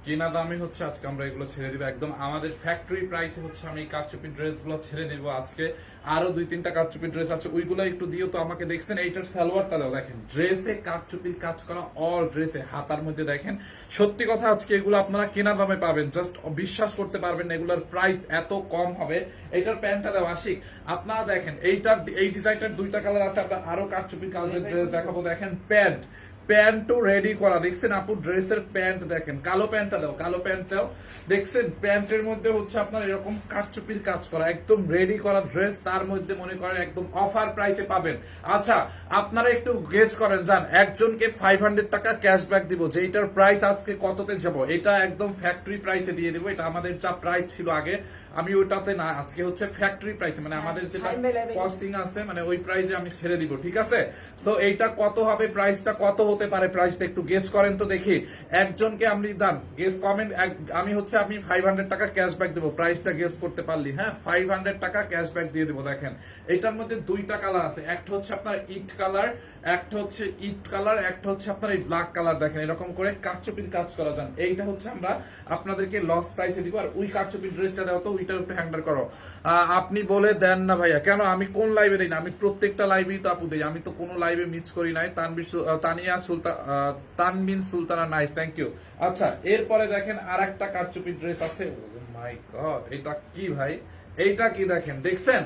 কেনা দামে হচ্ছে আজকে আমরা এগুলো ছেড়ে দিব একদম আমাদের ফ্যাক্টরি প্রাইসে হচ্ছে আমি কারচুপি ড্রেসগুলো ছেড়ে দিব আজকে। আরো 2-3টা কারচুপি ড্রেস আছে, ওইগুলো একটু দিও তো আমাকে। দেখছেন এইটার সালোয়ারটা দাও, দেখেন ড্রেসে কারচুপির কাজ করা, অল ড্রেসে হাতার মধ্যে দেখেন। সত্যি কথা আজকে এগুলো আপনারা কেনা দামে পাবেন, জাস্ট বিশ্বাস করতে পারবেন না এগুলোর প্রাইস এত কম হবে। এইটার প্যান্টটা দাও আশিক। আপনারা দেখেন এইটার এই ডিজাইনটার 2টা কালার আছে, আমরা আরো কারচুপির কাজের ড্রেস দেখাবো। দেখেন প্যান্টও রেডি করা, দেখছেন আপু ড্রেসের প্যান্ট দেখেন, কালো প্যান্টটা দাও, কালো প্যান্টটাও দেখছেন। প্যান্টের মধ্যে হচ্ছে আপনার এরকম কারচুপির কাজ করা, একদম রেডি করা ড্রেস, তার মধ্যে মনে করেন একদম অফার প্রাইসে পাবেন। আচ্ছা আপনারা একটু গেজ করেন, যান একজনকে 500 টাকা ক্যাশব্যাক দিব, যেটার প্রাইস আজকে কততে যাব, এটা একদম ফ্যাক্টরি প্রাইসে দিয়ে দিব। এটা আমাদের যা প্রাইস ছিল আগে, আমি ওইটাতে না, আজকে হচ্ছে ফ্যাক্টরি প্রাইসে, মানে আমাদের যেটা কস্টিং আছে মানে ওই প্রাইসে আমি ছেড়ে দিব, ঠিক আছে? সো এইটা কত হবে, প্রাইসটা কত হতে পারে, প্রাইসটা একটু গেস করেন তো দেখি। একজনকে আপনি দান গেস কমেন্ট, আমি হচ্ছে আপনি 500 টাকা ক্যাশব্যাক দেবো, প্রাইসটা গেস করতে পারলি, হ্যাঁ 500 টাকা ক্যাশব্যাক দিয়ে দেবো। দেখেন এটার মধ্যে 2টা কালার আছে, একটা হচ্ছে আপনার ইট কালার, একটা হচ্ছে একটা হচ্ছে আপনার এই ব্ল্যাক কালার। দেখেন এরকম করে কারচুপির কাজ করা যান, এইটা হচ্ছে আমরা আপনাদেরকে লস প্রাইসে দিব। আর ওই কারচুপির ড্রেসটা দেওয়া তো ওইটার উপরে হ্যান্ডার করো। আপনি বলে দেন না ভাইয়া, কেন আমি কোন লাইভে দিই না, আমি প্রত্যেকটা লাইভেই তো আপু দিই, আমি তো কোনো লাইভে মিস করি নাই। তানবিন সুলতানা নাইস, থ্যাংক ইউ। আচ্ছা এরপরে দেখেন আর একটা কারচুপির ড্রেস আছে, মাই গড এটা কি ভাই, এইটা কি দেখেন, দেখছেন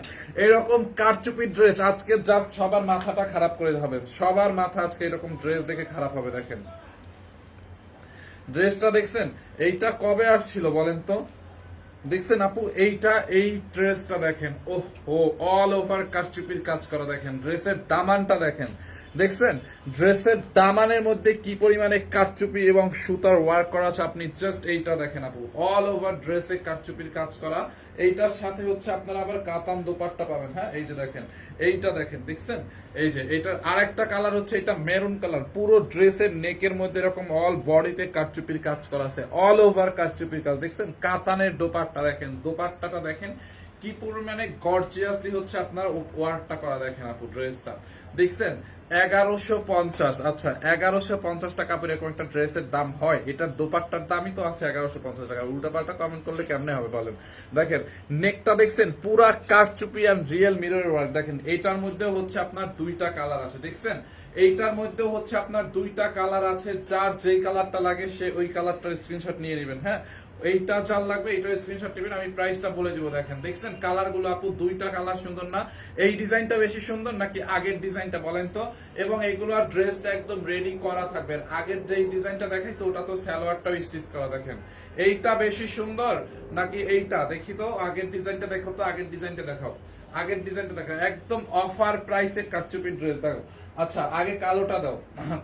এরকম কারচুপির ড্রেস আজকে জাস্ট সবার মাথাটা খারাপ করে হবে, সবার মাথা আজকে এরকম ড্রেস দেখে খারাপ হবে। দেখেন ড্রেসটা দেখছেন, এইটা কবে আসছিল বলেন তো? দেখছেন আপু এইটা, এই ড্রেসটা দেখেন, ওহ ও অল ওভার কারচুপির কাজ করা, দেখেন ড্রেসের দামানটা দেখেন, দেখছেন ড্রেসের দামানের মধ্যে কি পরিমাণে কারচুপি এবং সুতার ওয়ার্ক করা আছে, আপনি জাস্ট এইটা দেখেন আপু, অল ওভার ড্রেসে কারচুপির কাজ করা। এইটার সাথে হচ্ছে আপনারা আবার কাতান দোপাট্টা পাবেন, হ্যাঁ এই যে দেখেন এইটা দেখেন, দেখছেন এই যে এইটার আরেকটা কালার হচ্ছে এটা মেরুন কালার, পুরো ড্রেসের নেকের মধ্যে এরকম অল বডিতে কারচুপির কাজ করা আছে, অল ওভার কারচুপির কাজ, দেখছেন কাতানের দোপাট্টা দেখেন, দোপাট্টাটা দেখেন কি পরিমাণে গর্জিয়াসলি হচ্ছে আপনার ওয়ার্কটা করা, দেখেন আপু ড্রেসটা দেখছেন 1150। আচ্ছা 1150 টাকা করে এরকম একটা ড্রেসের দাম হয়, এটার দোপাট্টার দামই তো আছে 1150 টাকা, উল্টা পাল্টা কমেন্ট করলে কেমনে হবে বলেন। দেখেন নেকটা দেখছেন পুরা কারচুপি এন্ড রিয়েল মিরর ওয়ার্ক, দেখেন এইটার মধ্যে হচ্ছে আপনার 2টা কালার আছে, দেখছেন এইটার মধ্যেও হচ্ছে আপনার 2টা কালার আছে, যার যেই কালারটা লাগে সে ওই কালারটার স্ক্রিনশট নিয়ে নেবেন, হ্যাঁ এইটা যার লাগবে এইটার স্ক্রিনশট নেবেন, আমি প্রাইসটা বলে দিব। দেখেন দেখছেন কালার গুলো আপু, 2টা কালার সুন্দর না? এই ডিজাইনটা বেশি সুন্দর নাকি আগের ডিজাইনটা বলেন তো? এবং এইগুলো আর ড্রেসটা একদম রেডি করা থাকবে, আগের যে ডিজাইনটা দেখাইতো ওটা তো সালোয়ারটাও স্টিচ করা, দেখেন এইটা বেশি সুন্দর নাকি এইটা? দেখি তো আগের ডিজাইনটা দেখো তো, আগের ডিজাইনটা দেখাও, আগের ডিজাইনটা দেখাও, একদম অফার প্রাইসে কারচুপির ড্রেস দেখো। আচ্ছা আগে কালোটা দাও,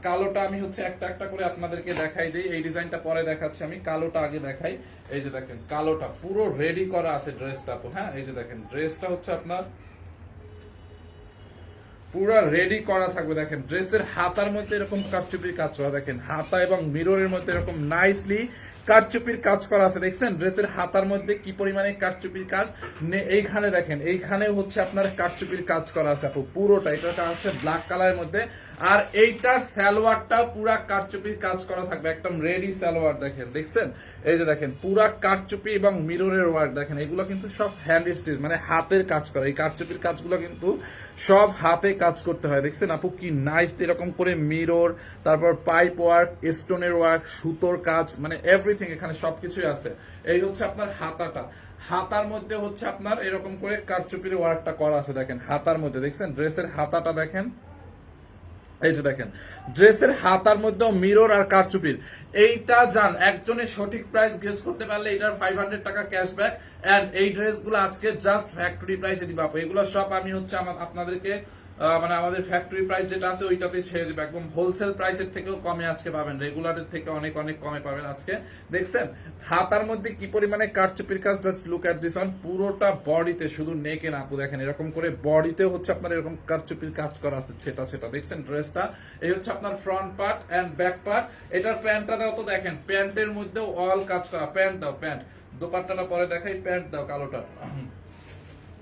কালোটা আমি হচ্ছে একটা একটা করে আপনাদেরকে দেখাই দিই, এই ডিজাইনটা পরে দেখাচ্ছি, আমি কালোটা আগে দেখাই। এই যে দেখেন কালোটা পুরো রেডি করা আছে ড্রেসটা, হ্যাঁ এই যে দেখেন ড্রেসটা হচ্ছে আপনার পুরো রেডি করা থাকবে। দেখেন ড্রেসের হাতার মধ্যে এরকম কারচুপির কাজ করা, দেখেন হাতা এবং মিররের মধ্যে এরকম নাইসলি কারচুপির কাজ করা আছে, দেখছেন ড্রেসের হাতার মধ্যে কি পরিমাণে কারচুপির কাজ। এইখানে দেখেন এইখানে হচ্ছে আপনার কারচুপির কাজ করা আছে আপু, পুরোটা এটা হচ্ছে ব্ল্যাক কালারের মধ্যে। আর এইটার সালোয়ারটা পুরা কারচুপির কাজ করা থাকবে, একদম রেডি সালোয়ার, দেখেন দেখছেন এই যে দেখেন পুরা কারচুপি এবং মিররের ওয়ার্ক, দেখেন এগুলো কিন্তু সব হ্যান্ড স্টিচ, মানে হাতের কাজ করা, এই কারচুপির কাজগুলো কিন্তু সব হাতে কাজ করতে হয়। দেখছেন আপু কি নাইস এরকম করে মিরর, তারপর পাইপ ওয়ার্ক, স্টোনের ওয়ার্ক, সুতোর কাজ, মানে এভরিথিং এখানে সবকিছুই আছে। এই হচ্ছে আপনার হাতাটা, হাতার মধ্যে হচ্ছে আপনার এরকম করে কারচুপির ওয়ার্কটা করা আছে, দেখেন হাতার মধ্যে, দেখছেন ড্রেসের হাতাটা দেখেন, এই যে দেখেন ড্রেসের হাতার মধ্যে মিরর আর কারচুপির। এইটা জান একজনের সঠিক প্রাইস গেস করতে পারলে এটার 500 টাকা ক্যাশব্যাক। এন্ড এই ড্রেসগুলো আজকে জাস্ট ফ্যাক্টরি প্রাইসে দিব আপু, এগুলো সব আমি হচ্ছে আপনাদেরকে মানে আমাদের ফ্যাক্টরি প্রাইস যেটা আছে ওইটাতে ছেড়ে দিব, একদম হোলসেল প্রাইসের থেকেও কমে আজকে পাবেন, রেগুলারের থেকে অনেক অনেক কমে পাবেন আজকে। দেখছেন হাতার মধ্যে কি পরিমাণে কারচুপির কাজ, just look at this on, পুরোটা বডিতে, শুধু নেকে না আপু, দেখেন এরকম করে বডিতে হচ্ছে আপনার এরকম কারচুপির কাজ করা আছে, সেটা সেটা দেখছেন ড্রেসটা। এই হচ্ছে আপনার front part and back part. এটার প্যান্টটা দাও তো, দেখেন প্যান্টের মধ্যেও অল কাজ করা, প্যান্ট দাও, প্যান্ট দোপাট্টাটা পরে দেখাই, প্যান্ট দাও কালোটা।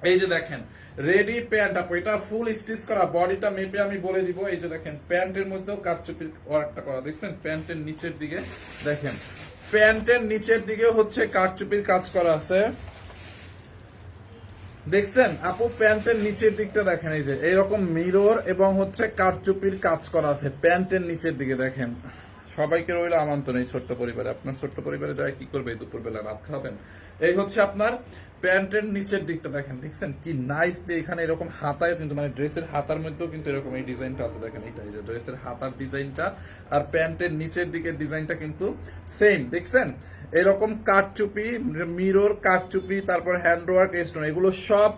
এই যে দেখেন রেডি প্যান্ট আপু, এটা ফুল স্টিচ করা, বডিটা মেপে আমি বলে দিব। এই যে দেখেন প্যান্টের মধ্যেও কারচুপির ওয়ার্কটা করা, দেখছেন প্যান্টের নিচের দিকে দেখেন প্যান্টের নিচের দিকে হচ্ছে কারচুপির কাজ করা আছে, দেখছেন আপু? প্যান্টের নিচের দিকটা দেখেন, এই যে এইরকম মিরর এবং হচ্ছে কারচুপির কাজ করা আছে প্যান্টের নিচের দিকে। দেখেন, সবাইকে রইল আমন্ত্রণ এই ছোট্ট পরিবারে। আপনার ছোট্ট পরিবারে যায় কি করবে? দুপুরবেলা ভাত খাবেন। এই হচ্ছে আপনার প্যান্টের নিচের দিকটা দেখেন, দেখছেন কি নাইস। এখানে এরকম হাতায় কিন্তু মানে ড্রেসের হাতার মধ্যেও কিন্তু এরকম এই ডিজাইনটা আছে। দেখেন এইটা, এই যে ড্রেসের হাতার ডিজাইনটা আর প্যান্টের নিচের দিকের ডিজাইনটা কিন্তু সেম, দেখছেন? এরকম কারচুপি, মিরর কারচুপি, তারপর হ্যান্ডওয়ার্ক, স্টোন, এগুলো সব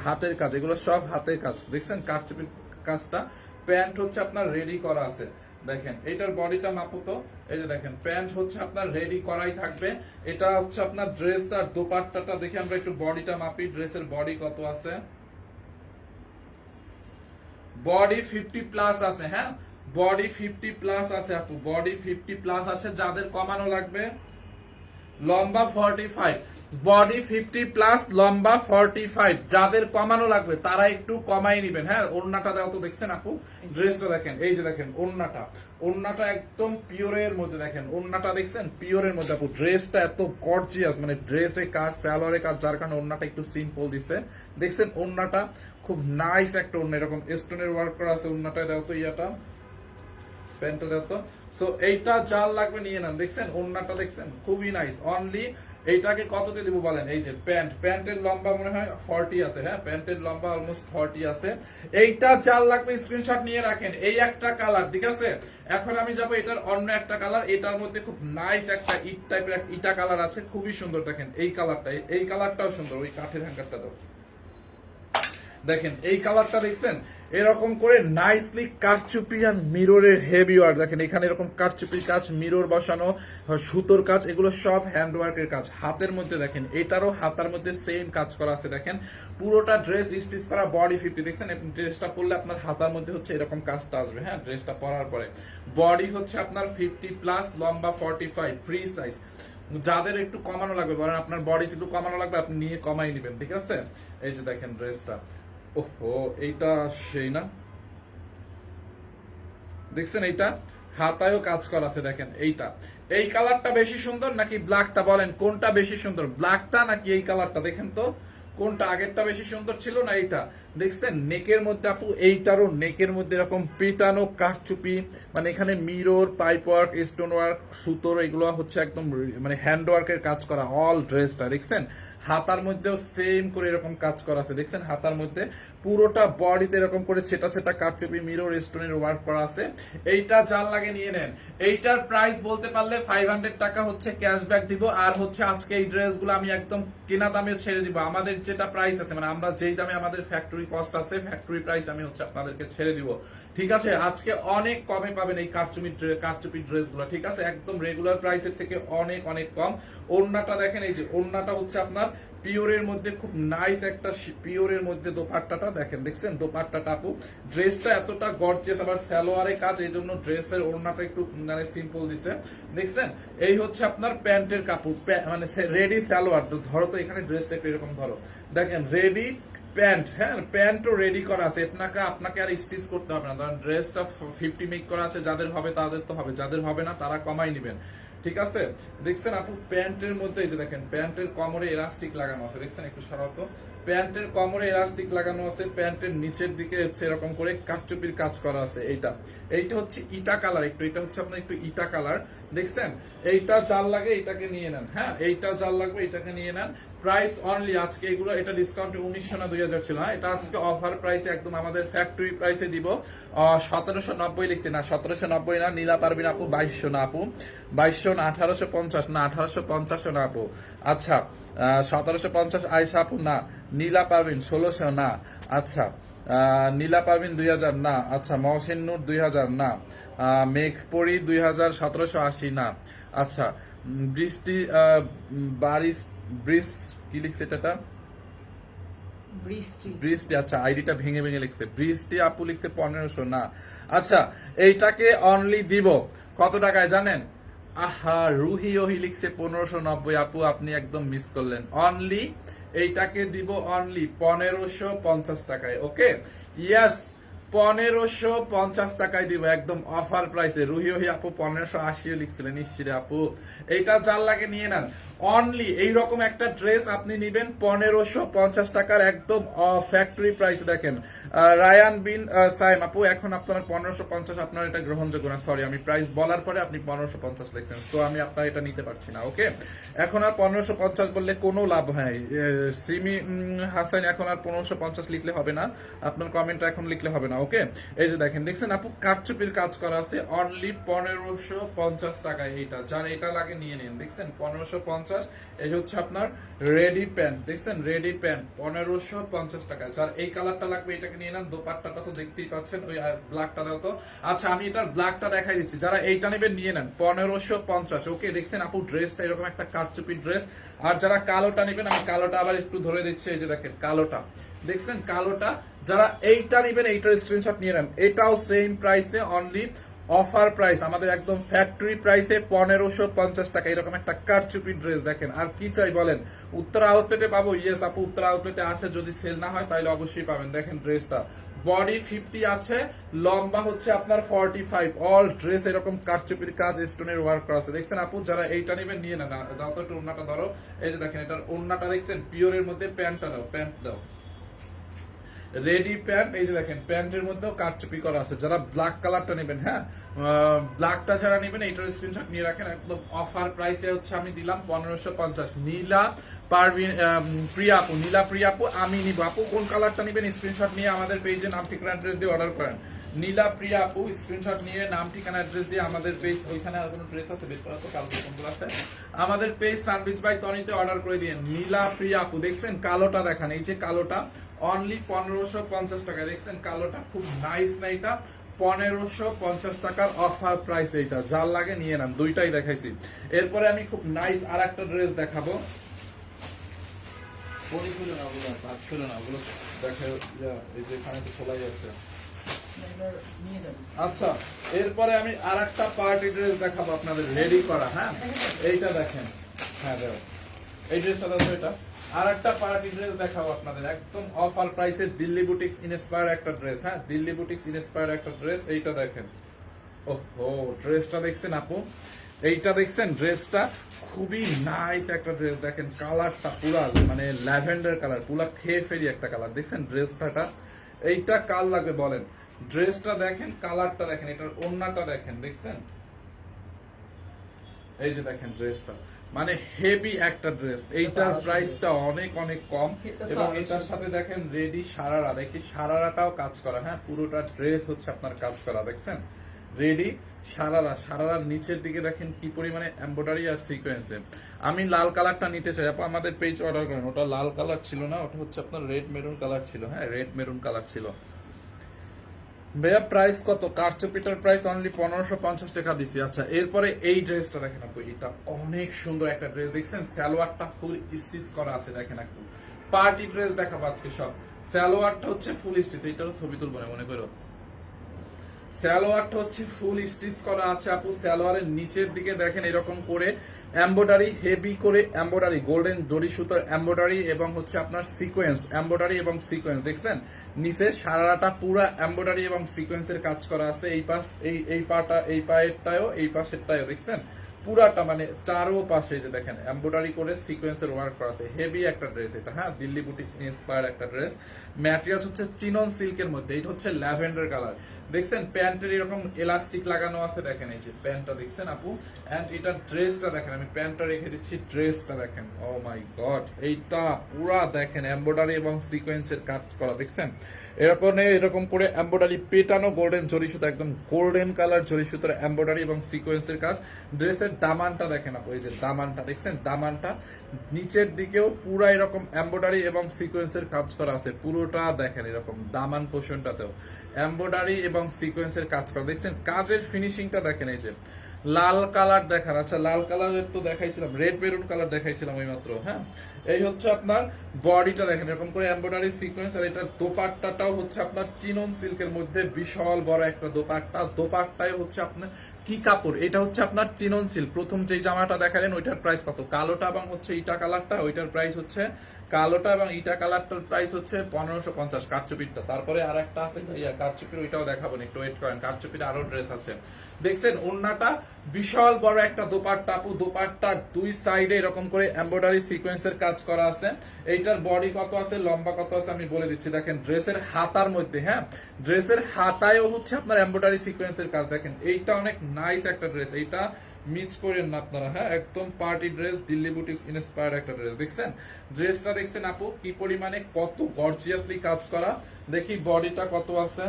হাতের কাজ, এগুলো সব হাতের কাজ, দেখছেন কারচুপির কাজটা। প্যান্ট হচ্ছে আপনার রেডি করা আছে, দেখেন এটার বডিটা মাপো তো। এই যে দেখেন প্যান্ট হচ্ছে আপনার রেডি করাই থাকবে। এটা হচ্ছে আপনার ড্রেস আর দোপাট্টাটা দেখে আমরা একটু বডিটা মাপি। ড্রেসের বডি কত আছে? বডি 50 প্লাস আছে, হ্যাঁ বডি 50 প্লাস আছে আপু, বডি 50 প্লাস আছে। যাদের কমানো লাগবে, লম্বা 45, বডি 50 প্লাস, লম্বা 45, যাদের কমানো লাগবে তারা একটু কমাই নেবেন। হ্যাঁ, ওড়নাটা দাও তো, দেখছেন আপু? ড্রেসটা দেখেন, এই যে দেখেন ওড়নাটা, ওড়নাটা একদম পিওরের মধ্যে, দেখেন ওড়নাটা দেখছেন পিওরের মধ্যে আপু। ড্রেসটা এত গর্জিয়াস, মানে ড্রেসে কাজ, সালোয়ারে কাজ, যার কারণে ওড়নাটা একটু সিম্পল দিছে। দেখছেন ওড়নাটা খুব নাইস একটা ওড়না, এরকম স্টোনের ওয়ার্ক করা আছে। ওড়নাটা দাও তো, ইয়াটা প্যান্টটা দাও তো। সো এইটা যার লাগবে নিয়ে নেন, দেখছেন ওড়নাটা দেখছেন খুবই নাইস। অনলি এইটাকে কততে দিব বলেন? এই যে প্যান্ট, প্যান্টের লম্বা মনে হয় 40 আছে, হ্যাঁ প্যান্টের লম্বা অলমোস্ট 40 আছে। এইটা যার লাগবে স্ক্রিনশট নিয়ে রাখেন। এই একটা কালার, ঠিক আছে? এখন আমি যাব এটার অন্য একটা কালার, এটার মধ্যে খুব নাইস একটা ইট টাইপের ইটা কালার আছে, খুবই সুন্দর। দেখেন এই কালারটা, এই কালারটাও সুন্দর। ওই কাঠের হ্যাঙ্গারটা দাও, দেখেন এই কালারটা দেখছেন, এরকম করে নাইসলি কারচুপি আর মিররের হেভি ওয়ার্ক। দেখেন এখানে এরকম কারচুপির কাজ, মিরর বসানো, সুতোর কাজ, এগুলো সব হ্যান্ড ওয়ার্কের কাজ। হাতের মধ্যে দেখেন, এটারও হাতার মধ্যে সেম কাজ করা আছে। দেখেন পুরোটা ড্রেস স্টিচ করা, বডি 50, দেখছেন ড্রেসটা পরলে আপনার হাতার মধ্যে হচ্ছে এরকম কাজটা আসবে। হ্যাঁ, ড্রেসটা পরার পরে বডি হচ্ছে আপনার 50 প্লাস, লম্বা 45, ফ্রি সাইজ। যাদের একটু কমানো লাগবে, বলেন আপনার বডি একটু কমানো লাগবে, আপনি নিয়ে কমাই নেবেন, ঠিক আছে? এই যে দেখেন ড্রেসটা, ওহো এইটা সেই না, দেখছেন এইটা হাতায়ও কাজ করা আছে। দেখেন এইটা, এই কালারটা বেশি সুন্দর নাকি ব্ল্যাকটা? বলেন কোনটা বেশি সুন্দর, ব্ল্যাকটা নাকি এই কালারটা? দেখেন তো কোনটা আগেরটা বেশি সুন্দর ছিল না এইটা? দেখছেন নেকের মধ্যে আপু, এইটারও নেকের মধ্যে এরকম পিটানো কারচুপি, মানে এখানে mirror, pipe work, stone work, সুতোর, এগুলো হচ্ছে একদম মানে হ্যান্ড ওয়ার্কের কাজ করা অল ড্রেসটা। দেখছেন হাতার মধ্যেও সেম করে এরকম কাজ করা আছে, দেখছেন হাতার মধ্যে পুরোটা বডিতে এরকম করে ছেটা ছেটা কারচুপি, মিরর, স্টোনের ওয়ার্ক করা আছে। এইটা যার লাগে নিয়ে নেন। এইটার প্রাইস বলতে পারলে 500 টাকা হচ্ছে ক্যাশব্যাক দিব। আর হচ্ছে আজকে এই ড্রেসগুলো আমি একদম কেনা দামে ছেড়ে দিব। আমাদের যেটা প্রাইস আছে, মানে আমরা যেই দামে আমাদের ফ্যাক্টরি কস্ট আছে, ফ্যাক্টরি প্রাইস আমি হচ্ছে আপনাদেরকে ছেড়ে দিব, ঠিক আছে? আজকে অনেক কমে পাবেন এই কারচুপি ড্রেসগুলো, ঠিক আছে? একদম রেগুলার প্রাইসের থেকে অনেক অনেক কম। ওড়নাটা দেখেন, এই যে ওড়নাটা হচ্ছে আপনার পিওরের মধ্যে খুব নাইস একটা পিওরের মধ্যে দোপাট্টাটা দেখেন, দেখছেন দোপাট্টাটা আপু। ড্রেসটা এতটা গর্জিয়াস, আবার সালোয়ারে কাজ, এই জন্য ড্রেসের ওড়নাটা একটু মানে সিম্পল দিছে, দেখছেন? এই হচ্ছে আপনার প্যান্টের কাপড়, মানে রেডি সালোয়ার। ধরো তো এখানে ড্রেসটা একটু এরকম ধরো, দেখেন রেডি প্যান্ট। হ্যাঁ, প্যান্টও রেডি করা আছে, আপনাকে আর স্টিচ করতে হবে না। ধরেন ড্রেসটা 50 মেক করা আছে, যাদের হবে তাদের তো হবে, যাদের হবে না তারা কমাই নেবেন, ঠিক আছে? দেখছেন আপু প্যান্টের মধ্যে, এই যে দেখেন প্যান্টের কোমরে এলাস্টিক লাগানো আছে, দেখছেন একটু সরাতো, প্যান্টের কোমরে এলাস্টিক লাগানো আছে। প্যান্টের নিচের দিকে হচ্ছে এরকম করে কারচুপির কাজ করা আছে। এইটা হচ্ছে ইটা কালার, এটা হচ্ছে আপনার একটু ইটা কালার, দেখছেন? এইটা যার লাগে এটাকে নিয়ে নেন। হ্যাঁ, এইটা যার লাগবে এটাকে নিয়ে নেন। প্রাইস অনলি আজকে এগুলো, এটা ডিসকাউন্টে 1900 না 2000 ছিল। হ্যাঁ, এটা আজকে অফার প্রাইসে একদম আমাদের ফ্যাক্টরি প্রাইসে দিব। 1790 লিখছি না, 1790 না। নীলা পারবিন আপু 2200 না আপু, 2200 না, 1850 না, 1850 না আপু। আচ্ছা 1750 আয়সা আপু না। নীলা পারবিন 1600 না। আচ্ছা নীলা পারবিন 2000 না। আচ্ছা মহসিন নূর 2000 না। মেঘপরি 2000, 1780 না। আচ্ছা বৃষ্টি বারিশ ব্রিজ কি লিখছে এটা? বৃষ্টি, আচ্ছা আইডিটা ভেঙে ভেঙে লিখছে। বৃষ্টি আপু লিখছে 1500 না। আচ্ছা এইটাকে অনলি দিব কত টাকায় জানেন? আহা রুহি ওহি লিখছে 1590 আপু, আপনি একদম মিস করলেন। অনলি এইটাকে দিব অনলি 1550 টাকায়। ওকে, ইয়েস 1550 টাকায় দিব একদম অফার প্রাইসে। রুহি আপু 1580 লিখছিলেন, ইসিরে আপু এইটা যার লাগে নিয়ে নেন। অনলি এইরকম একটা ড্রেস আপনি নিবেন 1550 টাকার একদম ফ্যাক্টরি প্রাইস। দেখেন রায়ান বিন সাইম আপু, এখন আপনার 1550 আপনার এটা গ্রহণযোগ্য না, সরি আমি প্রাইস বলার পরে আপনি 1550 লিখছেন, তো আমি আপনার এটা নিতে পারছি না। ওকে, এখন আর 1550 বললে কোনো লাভ হয়। সিমি হাসান, এখন আর 1550 লিখলে হবে না, আপনার কমেন্টটা এখন লিখলে হবে না। ওকে, এই যে দেখেন, দেখছেন আপু কারচুপির কাজ করা আছে অনলি 1550 টাকায়। এইটা যার এটা লাগে নিয়ে নিন। দেখছেন 1550, এই হচ্ছে আপনার রেডি প্যান্ট। দেখছেন রেডি প্যান্ট 1550 টাকায়। যার এই কালারটা লাগবে এটাকে নিয়ে নেন। দোপাট্টাটা তো দেখতেই পাচ্ছেন, ওই ব্ল্যাকটা দাও তো। আচ্ছা আমি এটার ব্ল্যাকটা দেখাই দিচ্ছি, যারা এইটা নেবেন নিয়ে নেন 1550। ওকে, দেখছেন আপু ড্রেসটা এরকম একটা কারচুপি ড্রেস। আর যারা কালোটা নেবেন, আমি কালোটা আবার একটু ধরে দিচ্ছি, এই যে দেখেন কালোটা, দেখছেন কালোটা, যারা এইটা নেবেন এইটার স্ক্রিনশট নিয়ে নেন। এটাও সেম প্রাইসে অনলি অফার প্রাইস, আমাদের একদম ফ্যাক্টরি প্রাইসে 1550 টাকা এরকম একটা কারচুপি ড্রেস। দেখেন আর কি চাই বলেন, উত্তরা আউটলেটে পাবো। ইয়েস আপু উত্তরা আউটলেটে আছে, যদি সেল না হয় তাহলে অবশ্যই পাবেন। দেখেন ড্রেসটা বডি 50 আছে, লম্বা হচ্ছে আপনার 45। অল ড্রেস এরকম কারচুপির কাজ, স্টোনের ওয়ার্ক করা আছে। দেখছেন আপু যারা এইটা নেবেন নিয়ে নেন। দাও তো একটু ওন্নাটা ধরো, এই যে দেখেন এটার ওন্নাটা দেখছেন পিওরের মধ্যে। প্যান্টটা দাও, প্যান্ট দাও, রেডি প্যান্ট। এই যে দেখেন প্যান্টের মধ্যেও কারচুপি করা আছে। যারা ব্ল্যাক কালারটা নেবেন, হ্যাঁ ব্ল্যাকটা যারা নেবেন এইটার স্ক্রিনশট নিয়ে রাখেন। একদম অফার প্রাইসে হচ্ছে আমি দিলাম 1550। নীলা পারভিন প্রিয়া আপু, নীলা প্রিয়া আপু আমি নিব। আপু কোন কালারটা নেবেন স্ক্রিনশট নিয়ে আমাদের পেজে নাম ঠিকানা অ্যাড্রেস দিয়ে অর্ডার করেন। নীলা প্রিয়া আপু স্ক্রিনশট নিয়ে নাম ঠিকানা অ্যাড্রেস দিয়ে আমাদের পেজ, ওইখানে আর কোনো ড্রেস আছে বের করা তো, কালকে কোনগুলো আছে, আমাদের পেজ সার্ভিস বাই তনিতে অর্ডার করে দিন। নীলা প্রিয়া আপু, দেখছেন কালোটা দেখান, এই যে কালোটা অনলি 1550 টাকা। দেখছেন কালোটা খুব নাইস না, এটা 1550 টাকার অফার প্রাইস। এইটা যার লাগে নিয়ে নেন, দুইটাই দেখাইছি। এরপরে আমি খুব নাইস আর একটা ড্রেস দেখাবো। আচ্ছা এরপরে আমি আর একটা পার্টি ড্রেস দেখাবো আপনাদের রেডি করা। হ্যাঁ এইটা দেখেন, হ্যাঁ দেখো এই ড্রেসটা দেখো, এটা আর একটা পার্টি ড্রেস দেখাবো আপনাদের একদম অফার প্রাইসে। দিল্লি বুটিক্স ইন্সপায়ার একটা ড্রেস, হ্যাঁ দিল্লি বুটিক্স ইন্সপায়ার একটা ড্রেস। এইটা দেখেন, ওহো ড্রেসটা দেখছেন আপু, এইটা দেখছেন ড্রেসটা খুবই নাইস একটা ড্রেস। দেখেন কালারটা পুরা মানে ল্যাভেন্ডার কালার, পুরা খেয়ে ফেরি একটা কালার। দেখছেন ড্রেসটা, এইটা কাল লাগবে বলেন। ড্রেসটা দেখেন, কালারটা দেখেন, এটার ওড়নাটা দেখেন, দেখছেন এই যে দেখেন ড্রেসটা মানে হেভি একটা ড্রেস। এইটার প্রাইসটা অনেক অনেক কম, এবং এটার সাথে দেখেন রেডি সারারা, দেখি সারারাটাও কাজ করা। হ্যাঁ পুরোটা ড্রেস হচ্ছে আপনার কাজ করা। দেখছেন রেডি সারারার নিচের দিকে দেখেন কি পরিমাণে এমব্রয়ডারি আর সিকোয়েন্সে। আমি লাল কালারটা নিতে চাই আপু, আমাদের পেজ অর্ডার করেন। ওটা লাল কালার ছিল না, ওটা হচ্ছে আপনার রেড মেরুন কালার ছিল। হ্যাঁ রেড মেরুন কালার ছিল। ভাইয়া প্রাইস কত? কারচুপিটার প্রাইস অনলি 1550 টাকা দিছি। আচ্ছা এরপরে এই ড্রেসটা দেখেন আপু, এটা অনেক সুন্দর একটা ড্রেস। দেখছেন সালোয়ারটা ফুল স্টিচ করা আছে। দেখেন একটু পার্টি ড্রেস দেখাবো আজকে সব। সালোয়ারটা হচ্ছে ফুল স্টিচ, এইটারও ছবি তুলবো না মনে করো। সালোয়ারটা হচ্ছে ফুল স্টিচ করা আছে আপু। সালোয়ারের নিচের দিকে দেখেন এরকম করে এমব্রয়ডারি, হেভি করে এমব্রয়ডারি, গোল্ডেন জরি সুতোর এমব্রয়ডারি এবং হচ্ছে আপনার সিকোয়েন্স, এমব্রয়ডারি এবং সিকোয়েন্স। দেখছেন নিচে সারাটা পুরা এমব্রয়ডারি এবং সিকোয়েন্সের কাজ করা আছে। এই পাশ এই পাটা, এই পায়েরটাও, এই পাশেরটাও দেখছেন পুরাটা মানে চারো পাশে যে দেখেন এমব্রয়ডারি করে সিকোয়েন্সের ওয়ার্ক করা আছে। হেভি একটা ড্রেস এটা, হ্যাঁ দিল্লি বুটিক্স ইন্সপায়ার একটা ড্রেস। ম্যাটেরিয়ালস হচ্ছে চিনন সিল্কের মধ্যে, এটা হচ্ছে ল্যাভেন্ডার কালার। দেখছেন প্যান্টের এরকম এলাস্টিক লাগানো আছে। দেখেন এই যে প্যান্টটা দেখছেন আপু, এন্ড এটা ড্রেসটা দেখেন, আমি প্যান্টটা রেখে দিচ্ছি, ড্রেসটা দেখেন। ও মাই গড, এইটা পুরা দেখেন এমব্রয়ডারি এবং সিকোয়েন্সের কাজ করা। দেখছেন এরকম করে এমব্রয়ডারি পেটানো গোল্ডেন জরি সুতো, একদম গোল্ডেন কালার জরি সুতোর এমব্রয়ডারি এবং সিকোয়েন্সের কাজ। ড্রেসের দামানটা দেখেন আপু, এই যে দামানটা দেখছেন, দামানটা নিচের দিকেও পুরা এরকম এমব্রয়ডারি এবং সিকোয়েন্সের কাজ করা আছে। পুরোটা দেখেন এরকম দামান পোর্শনটাতেও এমব্রয়ডারি এবং সিকোয়েন্সের কাজ করা। দেখছেন কাজের ফিনিশিংটা দেখেন। এই যে লাল কালার দেখান, আচ্ছা লাল কালারের তো দেখাইছিলাম, রেড মেরুন কালার দেখাইছিলাম ওই মাত্র। হ্যাঁ এই হচ্ছে আপনার বডিটা দেখেন এরকম করে এমব্রয়ডারি সিকোয়েন্স। আর এটার দোপাট্টাটাও হচ্ছে আপনার চিনন সিল্কের মধ্যে বিশাল বড় একটা দোপাট্টা। দোপাট্টায় হচ্ছে আপনার কি কাপড়, এটা হচ্ছে আপনার চিনন সিল্ক। প্রথম যে জামাটা দেখালেন ওইটার প্রাইস কত, কালোটা এবং হচ্ছে ইটা কালারটা, ওইটার প্রাইস হচ্ছে কালোটা এবং ইটা কালারটার প্রাইস হচ্ছে 1550 কারচুপিরটা। তারপরে আর একটা আছে কারচুপির, ওইটাও দেখাবো, একটু ওয়েট করেন, কারচুপির আরো ড্রেস আছে। দেখছেন ওন্নাটা বিশাল বড় একটা দোপাট্টা আপু, দোপাট্টার দুই সাইডে এরকম করে এমব্রয়ডারি সিকোয়েন্সের কাজ করা আছে। এইটার বডি কত আছে, লম্বা কত আছে আমি বলে দিচ্ছি। দেখেন ড্রেসের হাতার মধ্যে, হ্যাঁ ড্রেসের হাতায়ও হচ্ছে আপনার এমব্রয়ডারি সিকোয়েন্সের কাজ। দেখেন এইটা অনেক নাইস একটা ড্রেস, এইটা মিস করেন না আপনারা, হ্যাঁ একদম party dress, Delhi boutiques inspired একটা ড্রেস। দেখছেন ড্রেসটা, দেখছেন আপু কি পরিমাণে কত গর্জিয়াসলি কাজ করা। দেখি বডিটা কত আছে,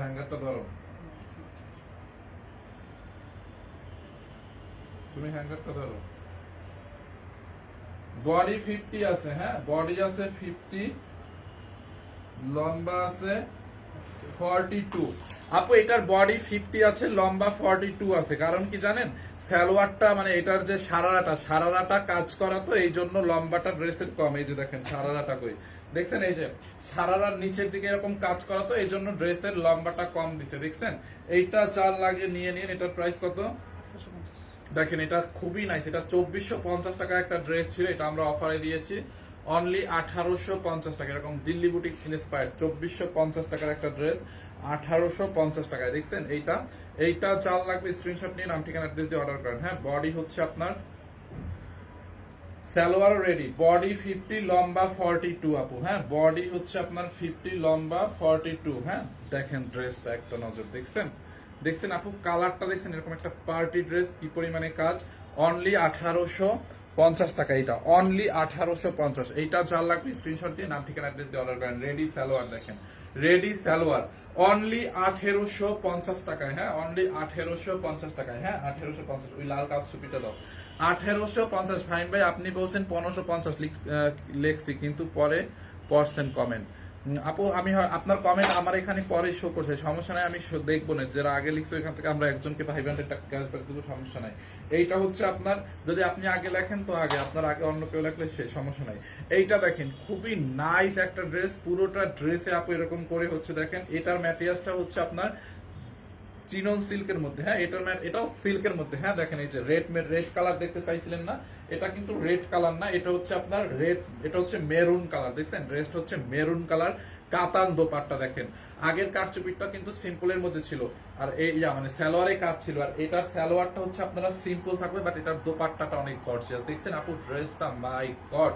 হ্যাঙ্গারটা ধরো, তুমি হ্যাঙ্গারটা ধরো। বডি 50 আছে, হ্যাঁ বডি আছে 50, লম্বা আছে 42। আপু এটার বডি 50 আছে, লম্বা 42 আছে। কারণ কি জানেন, সালোয়ারটা মানে এটার যে সারারাটা কাজ করা, তো এই জন্য লম্বাটা ড্রেসের কম। এই যে দেখেন সারারাটা কই, দেখছেন এই যে সারারার নিচের দিকে এরকম কাজ করা, তো এই জন্য ড্রেসের লম্বাটা কম দিছে। দেখছেন এইটা 4 লাগে নিয়ে নিন। এটার প্রাইস কত দেখেন, এটা খুবই নাইস। এটা 2450 টাকা একটা ড্রেস ছিল, এটা আমরা অফারে দিয়েছি অনলি 1850 টাকা। এরকম দিল্লি বুটিক ইন্সপায়ার্ড 2450 টাকার একটা ড্রেস 1850 টাকায়। দেখছেন এইটা 4 লাগবে, স্ক্রিনশট নিয়ে নাম ঠিকানা অ্যাড্রেস দিয়ে অর্ডার করেন। হ্যাঁ বডি হচ্ছে আপনার সালোয়ার রেডি, বডি 50, লম্বা 42 আপু। হ্যাঁ বডি হচ্ছে আপনার 50, লম্বা 42। হ্যাঁ দেখেন ড্রেসটা একটা নজর, দেখছেন আপু কালারটা দেখছেন, এরকম একটা পার্টি ড্রেস, কি পরিমাণে কাজ। অনলি 1850 টাকা, এটা অনলি 1850। এইটা 4 লাগবে, স্ক্রিনশট দিয়ে নাম ঠিকানা অ্যাড্রেস দিয়ে অর্ডার করেন। রেডি সালোয়ার দেখেন, রেডি সালোয়ার অনলি 1850 টাকায়। হ্যাঁ অনলি 1850 টাকায়, হ্যাঁ 1850। ওই লাল কাপ সুপিটা দাও 1850। ফাইন ভাই আপনি বলছেন 1550 লেখছি, কিন্তু পরে পড়ছেন কমেন্ট। আপু আমি আপনার কমেন্ট আমার এখানে পরে শো করছে, সমস্যা নাই, আমি দেখবো না। যারা আগে লিখছে ওইখান থেকে আমরা একজনকে 500 টাকা ক্যাশব্যাক দেবো, সমস্যা নাই। এইটা হচ্ছে আপনার, যদি আপনি আগে লেখেন তো আগে, আপনার আগে অন্য কেউ লেখলে সে সমস্যা নাই। এইটা দেখেন খুবই নাইস একটা ড্রেস, পুরোটা ড্রেসে আপু এরকম করে হচ্ছে। দেখেন এটার ম্যাটেরিয়ালসটা হচ্ছে আপনার চিনন সিল্কের মধ্যে, হ্যাঁ এটাও সিল্কের মধ্যে। হ্যাঁ দেখেন এই যে রেড কালার দেখতে চাইছিলেন না, এটা কিন্তু রেড কালার না, এটা হচ্ছে আপনার এটা হচ্ছে মেরুন কালার। দেখছেন ড্রেসটা হচ্ছে মেরুন কালার, কাতান দোপাট্টা। দেখেন আগের কারচুপিটা কিন্তু সিম্পলের মধ্যে ছিল, আর এই মানে সালোয়ারে কাজ ছিল, আর এটার সালোয়ারটা হচ্ছে আপনারা সিম্পল থাকবে, বাট এটার দোপাট্টাটা অনেক গর্জিয়াস। দেখছেন আপু ড্রেসটা, মাই গড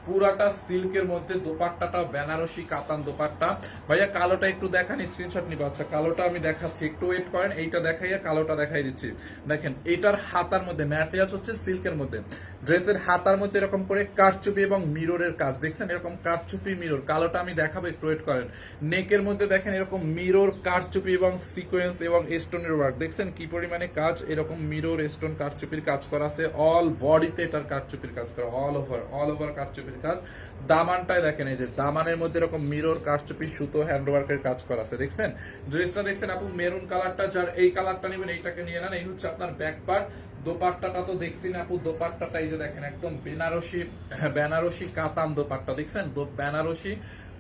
পুরাটা সিল্কের মধ্যে, দোপাট্টাটাও বেনারসি কাতান দোপাট্টা। ভাইয়া কালোটা একটু দেখান, স্ক্রিনশট নিবা। আচ্ছা কালোটা আমি দেখাচ্ছি, একটু ওয়েট করেন, এইটা দেখাইয়া কালোটা দেখাই দিচ্ছি। দেখেন এটার হাতার মধ্যে ম্যাটেরিয়ালস হচ্ছে সিল্কের মধ্যে, ড্রেসের হাতার মধ্যে এরকম করে কারচুপি এবং মিররের কাজ। দেখছেন এরকম কারচুপি মিরর, কালোটা আমি দেখাবো, একটু ওয়েট করেন। নেকের মধ্যে দেখেন এরকম মিরর, কারচুপি এবং সিকোয়েন্স এবং স্টোনের ওয়ার্ক। দেখছেন কি পরিমাণে কাজ, এরকম মিরর, স্টোন, কারচুপির কাজ করা আছে। অল বডিতে এটার কারচুপির কাজ করা, অল ওভার কারচুপির কাজ। দামানটায় দেখেন, এই যে দামানের মধ্যে এরকম মিরর, কারচুপি, সুতো, হ্যান্ডওয়ার্কের কাজ করা আছে। দেখছেন ড্রেসটা, দেখছেন আপু মেরুন কালারটা, যার এই কালারটা নেবেন এইটাকে নিয়ে নেন। এই হচ্ছে আপনার ব্যাক পার্ট। দোপাট্টাটা তো দেখছি না আপু, দোপাট্টাটা এই যে দেখেন একদম বেনারসি কাতান দোপাট্টা। দেখছেন বেনারসি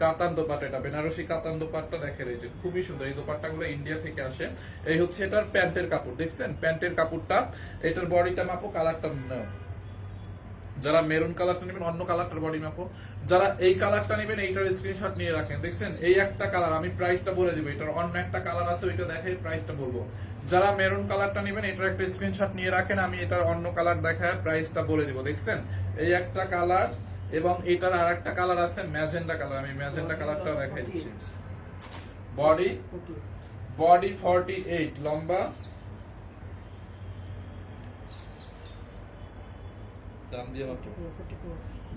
কাতান দোপাট্টা, এটা বেনারসি কাতান দোপাট্টা। দেখেন এই যে খুবই সুন্দর, এই দোপাট্টাগুলো ইন্ডিয়া থেকে আসে। এই হচ্ছে এটার প্যান্টের কাপড়, দেখছেন প্যান্টের কাপড়টা। এটার বডিটা মাপো, কালারটা যারা মেরুন কালারটা নেবেন অন্য কালারটার বডি মাপো, যারা এই কালারটা নেবেন এইটার স্ক্রিনশট নিয়ে রাখেন। দেখছেন এই একটা কালার, আমি প্রাইসটা বলে দিব, এটার অন্য একটা কালার আছে, ওইটা দেখে প্রাইসটা বলবো। যারা মেরুন কালারটা নেবেন এটার একটা স্ক্রিনশট নিয়ে রাখেন, আমি এটার অন্য কালার দেখায় প্রাইসটা বলে দিব। দেখছেন এই একটা কালার, এবং এটার আর একটা কালার আছে ম্যাজেন্ডা কালার, আমি ম্যাজেন্ডা কালারটা দেখাই দিচ্ছি। বডি 48, লম্বা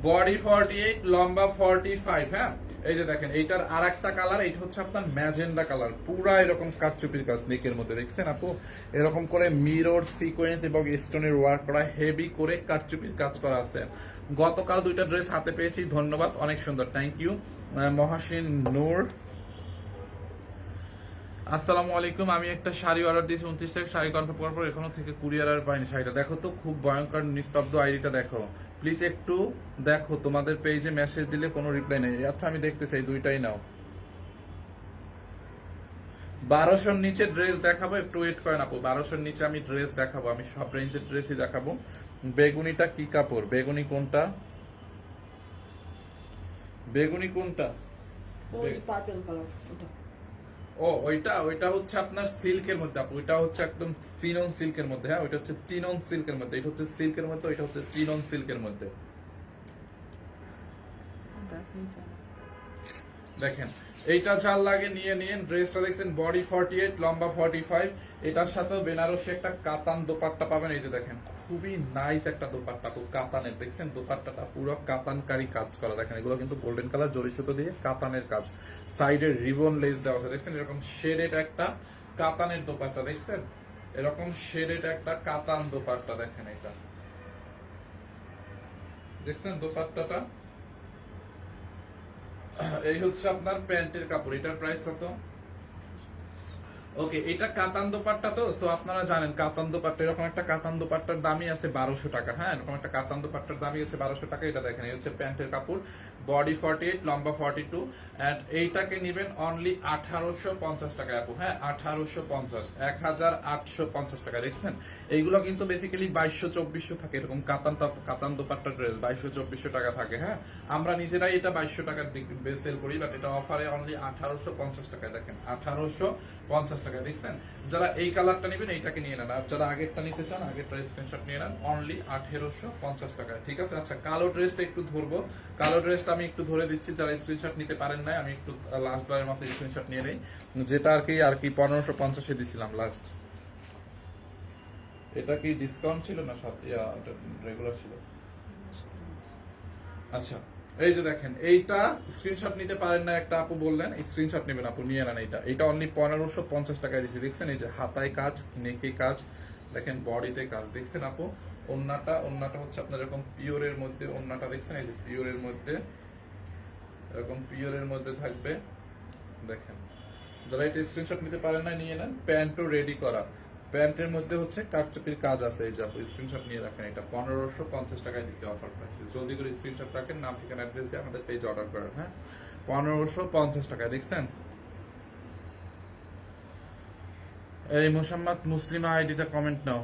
বডি 48, লম্বা 45। হ্যাঁ এই যে দেখেন এইটার আর একটা কালার, এইটা হচ্ছে আপনার ম্যাজেন্ডা কালার, পুরা এরকম কারচুপির কাজ নেকের মধ্যে। দেখছেন আপু এরকম করে মিরর, সিকোয়েন্স এবং স্টোনের ওয়ার্ক করা, হেভি করে কারচুপির কাজ করা আছে। গতকাল দুইটা ড্রেস হাতে পেয়েছি, ধন্যবাদ, অনেক সুন্দর, থ্যাংক ইউ মহাসিন নূর। আসসালামু আলাইকুম, আমি একটা শাড়ি অর্ডার দিয়েছি 29 তারিখ, শাড়ি কনফার্ম করার পর এখনো থেকে কুরিয়ার আর পাইনি শাড়িটা। দেখো তো খুব ভয়ঙ্কর নিস্তব্ধ, আইডিটা দেখো, প্লিজ একটু দেখো, তোমাদের পেজে মেসেজ দিলে কোনো রিপ্লাই নেই। আচ্ছা আমি দেখতেছি, এই দুইটাই নাও। 1200-র নিচে ড্রেস দেখাবো, একটু ওয়েট করেন আপু। 1200-র নিচে আমি ড্রেস দেখাবো, আমি সব রেঞ্জের ড্রেসই দেখাবো। বেগুনিটা কি কাপড়? বেগুনি কোনটা? বেগুনি কোনটা? ওই যে পার্পল কালার ওটা। ও ওইটা, ওইটা হচ্ছে আপনার সিল্কের মধ্যে আপু, ওইটা হচ্ছে একদম চিনন সিল্কের মধ্যে। হ্যাঁ ওইটা হচ্ছে চিনন সিল্কের মধ্যে, এটা হচ্ছে সিল্কের মধ্যে, ওইটা হচ্ছে চিনন সিল্কের মধ্যে। দেখেন এইটা যার লাগে নিয়ে নিন। ড্রেসটা দেখছেন বডি 48, লম্বা 45। এটার সাথেও বেনারসি একটা কাতান দোপাট্টা পাবেন। এই যে দেখেন খুবই নাইস একটা দোপাট্টা, খুব কাতানের। দেখছেন দোপাট্টাটা পুরো কাতানকারী কাজ করা। দেখেন এগুলো কিন্তু গোল্ডেন কালার জরি সুতো দিয়ে কাতানের কাজ, সাইডে রিবন লেস দেওয়া আছে। দেখছেন এরকম শেডেড একটা কাতানের দোপাট্টা, দেখছেন এরকম শেডেড একটা কাতান দোপাট্টা। দেখেন এটা দেখছেন দোপাট্টাটা। এই হচ্ছে আপনার প্যান্টের কাপড়। এটার প্রাইস কত? ওকে, এটা কাতান দোপাট্টা, তো সো আপনারা জানেন কাতান দোপাট্টা, এরকম একটা কাতান দোপাট্টার দামই আছে 1200 টাকা। হ্যাঁ এরকম একটা কাতান দোপাট্টার দামই আছে 1200 টাকা। এটা দেখেন এই হচ্ছে প্যান্টের কাপড়, বডি 48, লম্বা 42, এন্ড এইটাকে নেবেন অনলি 1850 টাকা আপু। হ্যাঁ 1850, 1850 টাকা। দেখছেন এইগুলো কিন্তু বেসিক্যালি 2200-2400 থাকে, এরকম কাতান দোপাট্টার ড্রেস 2200-2400 টাকা থাকে। হ্যাঁ আমরা নিজেরাই এটা 2200 টাকার সেল করি, বাট এটা অফারে অনলি 1850 টাকায়। দেখেন 1850 টাকা। দেখছেন যারা এই কালারটা নেবেন এইটাকে নিয়ে নেন, আর যারা আগেরটা নিতে চান আগেরটা স্ক্রিনশট নিয়ে নেন অনলি 1850 টাকায়। ঠিক আছে। আচ্ছা কালো ড্রেসটা একটু ধরবো, কালো ড্রেসটা আমি একটু ধরে দিচ্ছি, যারা স্ক্রিনশট নিতে পারেন না আমি একটু লাস্ট বারের মতো স্ক্রিনশট নিয়ে নেই, যেটা আর কি 1550-এ দিছিলাম লাস্ট। এটা কি ডিসকাউন্ট ছিল না সব রেগুলার ছিল? আচ্ছা এই যে দেখেন এইটা স্ক্রিনশট নিতে পারেন না একটা আপু বললেন, স্ক্রিনশট নেবেন আপু, নিয়ে নেন। এটা অনলি 1550 টাকায় দিচ্ছি। দেখছেন এই যে হাতায় কাজ, নেকে কাজ, দেখেন বডিতে কাজ। দেখছেন আপু ওন্নাটা হচ্ছে আপনার এরকম পিওরের মধ্যে, ওন্নাটা দেখছেন এই যে পিওরের মধ্যে, এরকম পিওরের মধ্যে থাকবে। দেখেন যারা এটা স্ক্রিনশট নিতে পারেন না নিয়ে নেন। প্যান্টও রেডি করা, প্যান্টের মধ্যে হচ্ছে কারচুপির কাজ আছে। এই যে আপু স্ক্রিনশট নিয়ে রাখেন, এটা 1550 টাকায় দিতে অফার প্রাইস। জলদি করে স্ক্রিনশট রাখেন, নাম ঠিকানা অ্যাড্রেস দিয়ে আমাদের পেজ অর্ডার করেন। হ্যাঁ 1550 টাকায়। দেখছেন এই মোসাম্মদ মুসলিমা আইডিতে কমেন্ট নাও।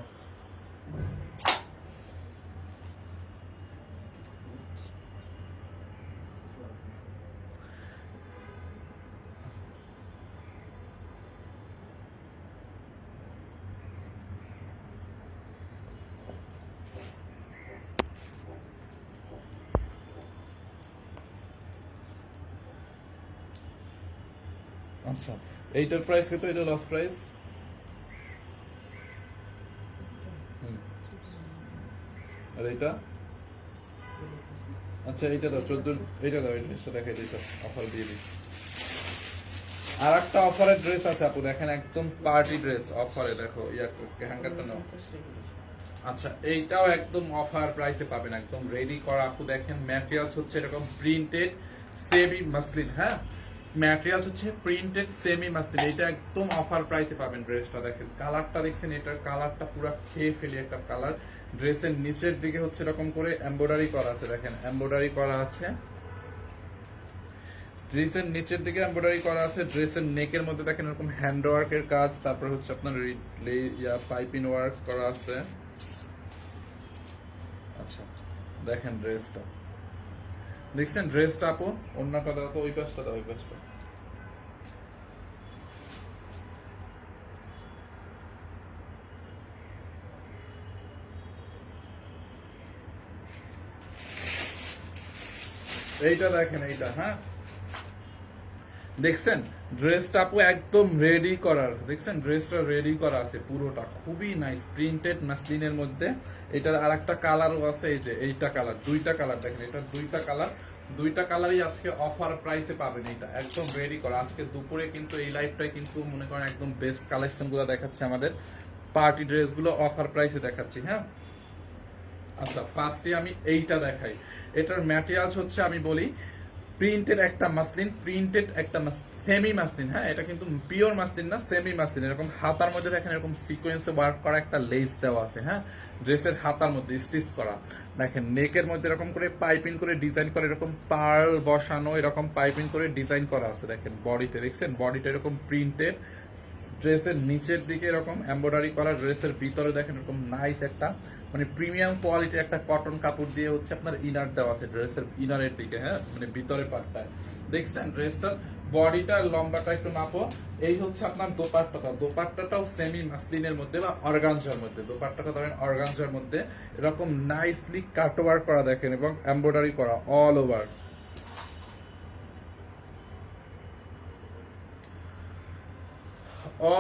আচ্ছা এইটার প্রাইস কত? এটা লস প্রাইস। আর এটা আচ্ছা এইটা দাও 14, এইটা দাও, এই ড্রেসটা দেখাই দিই, অফার দিয়ে দিই। আর একটা অফারের ড্রেস আছে আপু, দেখেন একদম পার্টি ড্রেস অফারে। দেখো হ্যাঙ্গারটা নাও। আচ্ছা এইটাও একদম অফার প্রাইসে পাবেন, একদম রেডি করা আপু। দেখেন ম্যাটেরিয়ালস হচ্ছে এরকম প্রিন্টেড সেমি মাসলিন। হ্যাঁ ম্যাটেরিয়ালস হচ্ছে প্রিন্টেড সেমি মাসলিন, এটা একদম অফার প্রাইসে পাবেন ড্রেসটা। দেখেন কালারটা দেখছেন, এটার কালারটা পুরো খেয়ে ফেলি একটা কালার। ড্রেসের নিচের দিকে হচ্ছে এরকম করে এমব্রয়ডারি করা আছে। দেখেন এমব্রয়ডারি করা আছে, ড্রেসের নিচের দিকে এমব্রয়ডারি করা আছে। ড্রেসের নেকের মধ্যে দেখেন এরকম হ্যান্ড ওয়ার্কের কাজ, তারপর হচ্ছে আপনার পাইপিং ওয়ার্ক করা আছে। আচ্ছা দেখেন ড্রেসটা, দেখছেন ড্রেসটা আপু। অন্যটা দাও তো, ওই পাশটা দাও, ওই পাশটা। এইটা দেখেন এইটা। হ্যাঁ দেখছেন ড্রেসটা আপু একদম রেডি করার। দেখছেন ড্রেসটা রেডি করা আছে পুরোটা, খুবই নাইস প্রিন্টেড মাসলিনের মধ্যে। এটার আর একটা কালারও আছে, এই যে এইটা কালার, দুইটা কালার দেখেন, এটার দুইটা কালারই আজকে অফার প্রাইসে পাবেন। এটা একদম রেডি করা। আজকে দুপুরে কিন্তু এই লাইভটাই কিন্তু মনে করেন একদম বেস্ট কালেকশন গুলো দেখাচ্ছে, আমাদের পার্টি ড্রেস গুলো অফার প্রাইসে দেখাচ্ছি। হ্যাঁ আচ্ছা ফার্স্টে আমি এইটা দেখাই। এটার ম্যাটেরিয়ালস হচ্ছে আমি বলি প্রিন্টেড একটা মাসলিন, প্রিন্টেড একটা সেমি মাসলিন, হ্যাঁ এটা কিন্তু পিওর মাসলিন না, সেমি মাসলিন। এরকম হাতার মধ্যে দেখেন এরকম সিকোয়েন্সে ওয়ার্ক করা একটা লেস দেওয়া আছে, হ্যাঁ ড্রেসের হাতার মধ্যে স্টিচ করা। দেখেন নেকের মধ্যে এরকম করে পাইপিং করে ডিজাইন করে, এরকম পার্ল বসানো, এরকম পাইপিং করে ডিজাইন করা আছে। দেখেন বডিতে দেখছেন, বডিটা এরকম প্রিন্টেড, ড্রেসের নিচের দিকে এরকম এমব্রয়ডারি করা, ড্রেসের ভিতরে দেখেন এরকম নাইস একটা মানে প্রিমিয়াম কোয়ালিটির একটা কটন কাপড় দিয়ে হচ্ছে আপনার ইনার দেওয়া আছে ড্রেসের ইনারের দিকে, হ্যাঁ মানে ভিতরের পার্টটায় দেখছেন ড্রেসটার বডিটা লম্বাটা একটু মাপো। এই হচ্ছে আপনার দোপাট্টাটা, দোপাট্টাটাও সেমি মাসলিনের মধ্যে বা অর্গানজার মধ্যে, দোপাট্টাটা ধরেন অর্গানজার মধ্যে এরকম নাইসলি কাটওয়ার্ক করা দেখেন এবং এমব্রয়ডারি করা অল ওভার।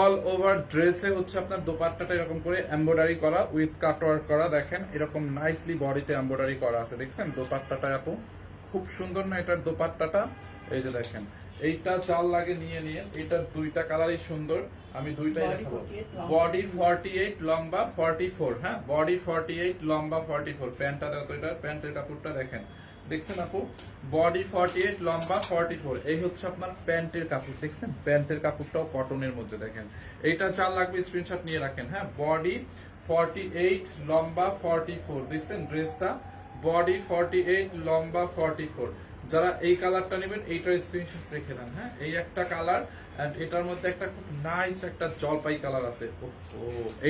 অল ওভার ড্রেসে হচ্ছে আপনার দোপাট্টাটা এরকম করে এমব্রয়ডারি করা উইথ কাটওয়ার্ক করা, দেখেন এরকম নাইসলি বডিতে এমব্রয়ডারি করা আছে। দেখছেন দোপাট্টাটা আপু খুব সুন্দর না এটার দোপাট্টাটা? এই যে দেখেন এইটা চাল লাগে নিয়ে নিয়ে, এটার দুইটা কালারই সুন্দর, আমি দুইটাই দেখাবো। বডি 48 লম্বা 44, হ্যাঁ বডি 48 লম্বা 44। প্যান্টটা দেখো, এটা প্যান্টের কাপড়টা দেখেন, দেখছেন আপু বডি 48 লম্বা 44, এই হচ্ছে আপনার প্যান্টের কাপড়। দেখছেন প্যান্টের কাপড়টাও কটনের মধ্যে, দেখেন এইটা চাল লাগবে স্ক্রিনশট নিয়ে রাখেন, হ্যাঁ বডি 48 লম্বা 44, দেখছেন ড্রেসটা বডি 48 লম্বা 44। যারা এই কালারটা নেবেন এইটার স্ক্রিনশট রেখে দেন, হ্যাঁ এই একটা কালার এন্ড এটার মধ্যে একটা খুব নাইস একটা জলপাই কালার আছে, ও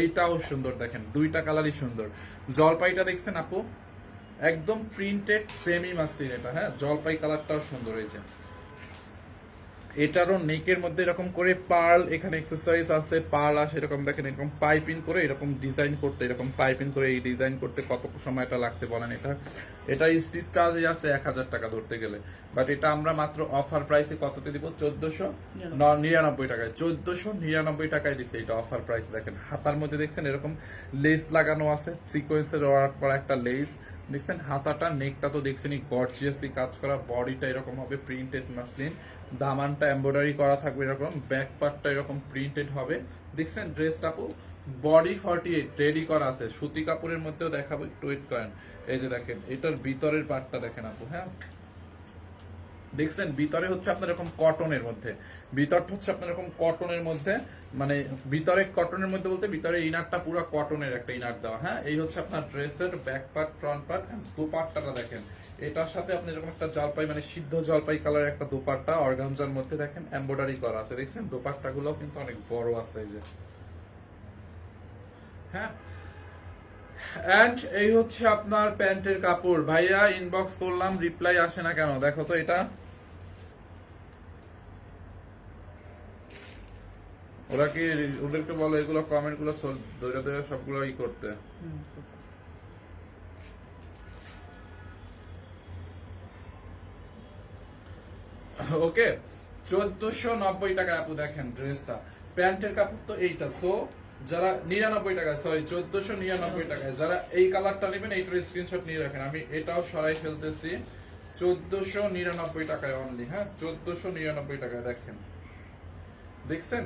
এইটাও সুন্দর, দেখেন দুইটা কালারই সুন্দর। জলপাইটা দেখছেন আপু একদম প্রিন্টেড সেমি মাসলিন এটা, হ্যাঁ জলপাই কালারটাও সুন্দর হয়েছে। এটারও নেকের মধ্যে এরকম করে পার্ল, এখানে এক্সারসাইজ আছে, পার্ল আসে এরকম দেখেন, এরকম পাইপিং করে এরকম ডিজাইন করতে, এরকম পাইপিং করে এই ডিজাইন করতে কত সময়টা লাগছে বলেন? এটা স্টিচ চার্জ আছে 1000 টাকা ধরতে গেলে, বাট এটা আমরা মাত্র অফার প্রাইসে কততে দিব? 1499 টাকায়, 1499 টাকায় দিচ্ছে এটা অফার প্রাইস। দেখেন হাতার মধ্যে দেখছেন এরকম লেস লাগানো আছে, সিকোয়েন্সের ওয়ার্ক করা একটা লেস, দেখছেন হাতাটা নেকটা তো দেখছেনই গর্জিয়াসলি কাজ করা, বডিটা এরকম হবে প্রিন্টেড মাসলিন, দামানটা এমব্রয়ডারি করা থাকবে এরকম, ব্যাক পার্টটা এরকম প্রিন্টেড হবে। দেখছেন ড্রেসটা আপু বডি 48 রেডি করা আছে, সুতি কাপড়ের মধ্যেও দেখাবো, একটু ওয়েট করেন। এই যে দেখেন এটার ভিতরের পার্টটা দেখেন আপু, হ্যাঁ দেখছেন ভিতরে হচ্ছে আপনার এরকম কটনের মধ্যে, ভিতরটা হচ্ছে আপনার এরকম কটনের মধ্যে, মানে ভিতরে কটনের মধ্যে বলতে ভিতরে ইনারটা পুরো কটনের একটা ইনার দেওয়া, হ্যাঁ এই হচ্ছে আপনার ড্রেসের ব্যাক পার্ট, ফ্রন্ট পার্ট, দোপাট্টাটা দেখেন এটার সাথে আপনি এরকম একটা জলপাই মানে সিদ্ধ জলপাই কালার একটা দোপাট্টা অর্গানজার মধ্যে দেখেন এমব্রয়ডারি করা আছে, দেখছেন দোপাট্টা গুলো কিন্তু অনেক বড় আছে এই যে, হ্যাঁ এন্ড এই হচ্ছে আপনার প্যান্টের কাপড়। ভাইয়া ইনবক্স করলাম রিপ্লাই আসে না কেন দেখো তো, এটা ওরা কি ওদেরকে বলো এগুলো কমেন্ট গুলো ধরে ধরে সবগুলো ই করতে। ওকে 1490 টাকা আপু দেখেন ড্রেসটা, প্যান্টের কাপড় তো এইটা, সো যারা 99 টাকা, সরি 1499 টাকায় যারা এই কালারটা নেবেন এইটার স্ক্রিনশট নিয়ে রাখেন, আমি এটাও সরাই ফেলতেছি 1499 টাকায় অনলি, হ্যাঁ 1499 টাকায় দেখেন, দেখছেন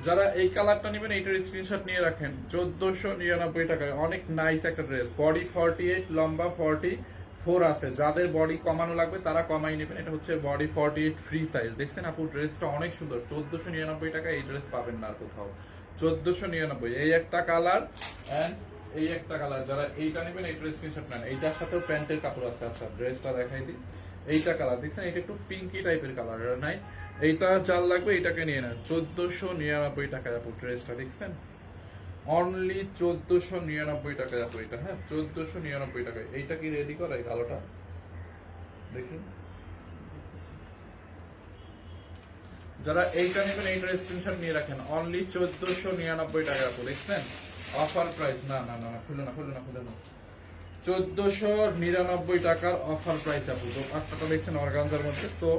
যারা এই কালারটা নেবেন এইটার স্ক্রিনশট নিয়ে রাখেন 1499 টাকায়, অনেক নাইস একটা ড্রেস, বডি 48 লম্বা 44 আছে, যাদের বডি কমানো লাগবে তারা কমাই নেবেন, এটা হচ্ছে বডি 48 ফ্রি সাইজ। দেখছেন আপু ড্রেসটা অনেক সুন্দর, 1499 টাকায় এই ড্রেস পাবেন না আর কোথাও, 1499। এই একটা কালার এন্ড এই একটা কালার, যারা এইটা নেবেন এইটার স্ক্রিনশট নেন, এইটার সাথেও প্যান্টের কাপড় আছে। আচ্ছা ড্রেসটা দেখাই দিই, এইটা কালার দেখছেন, এটা একটু পিঙ্কি টাইপের কালার নাই, এইটা চাল লাগবে এটাকে নিয়ে নেন 1499 টাকায় আপু ড্রেসটা, দেখছেন অনলি 1499 টাকায় আপু এটা, হ্যাঁ 1499 টাকায়। এইটা কি রেডি করা এই কালোটা দেখুন, যারা এইটা নেবেন এইটার স্ক্রিনশট নিয়ে রাখেন, অনলি 1499 টাকা আপু, দেখছেন অফার প্রাইস, না না না খুলে না 1499 টাকার অফার প্রাইস আপু। তো আপনারা দেখছেন অর্গানজার মধ্যে, তো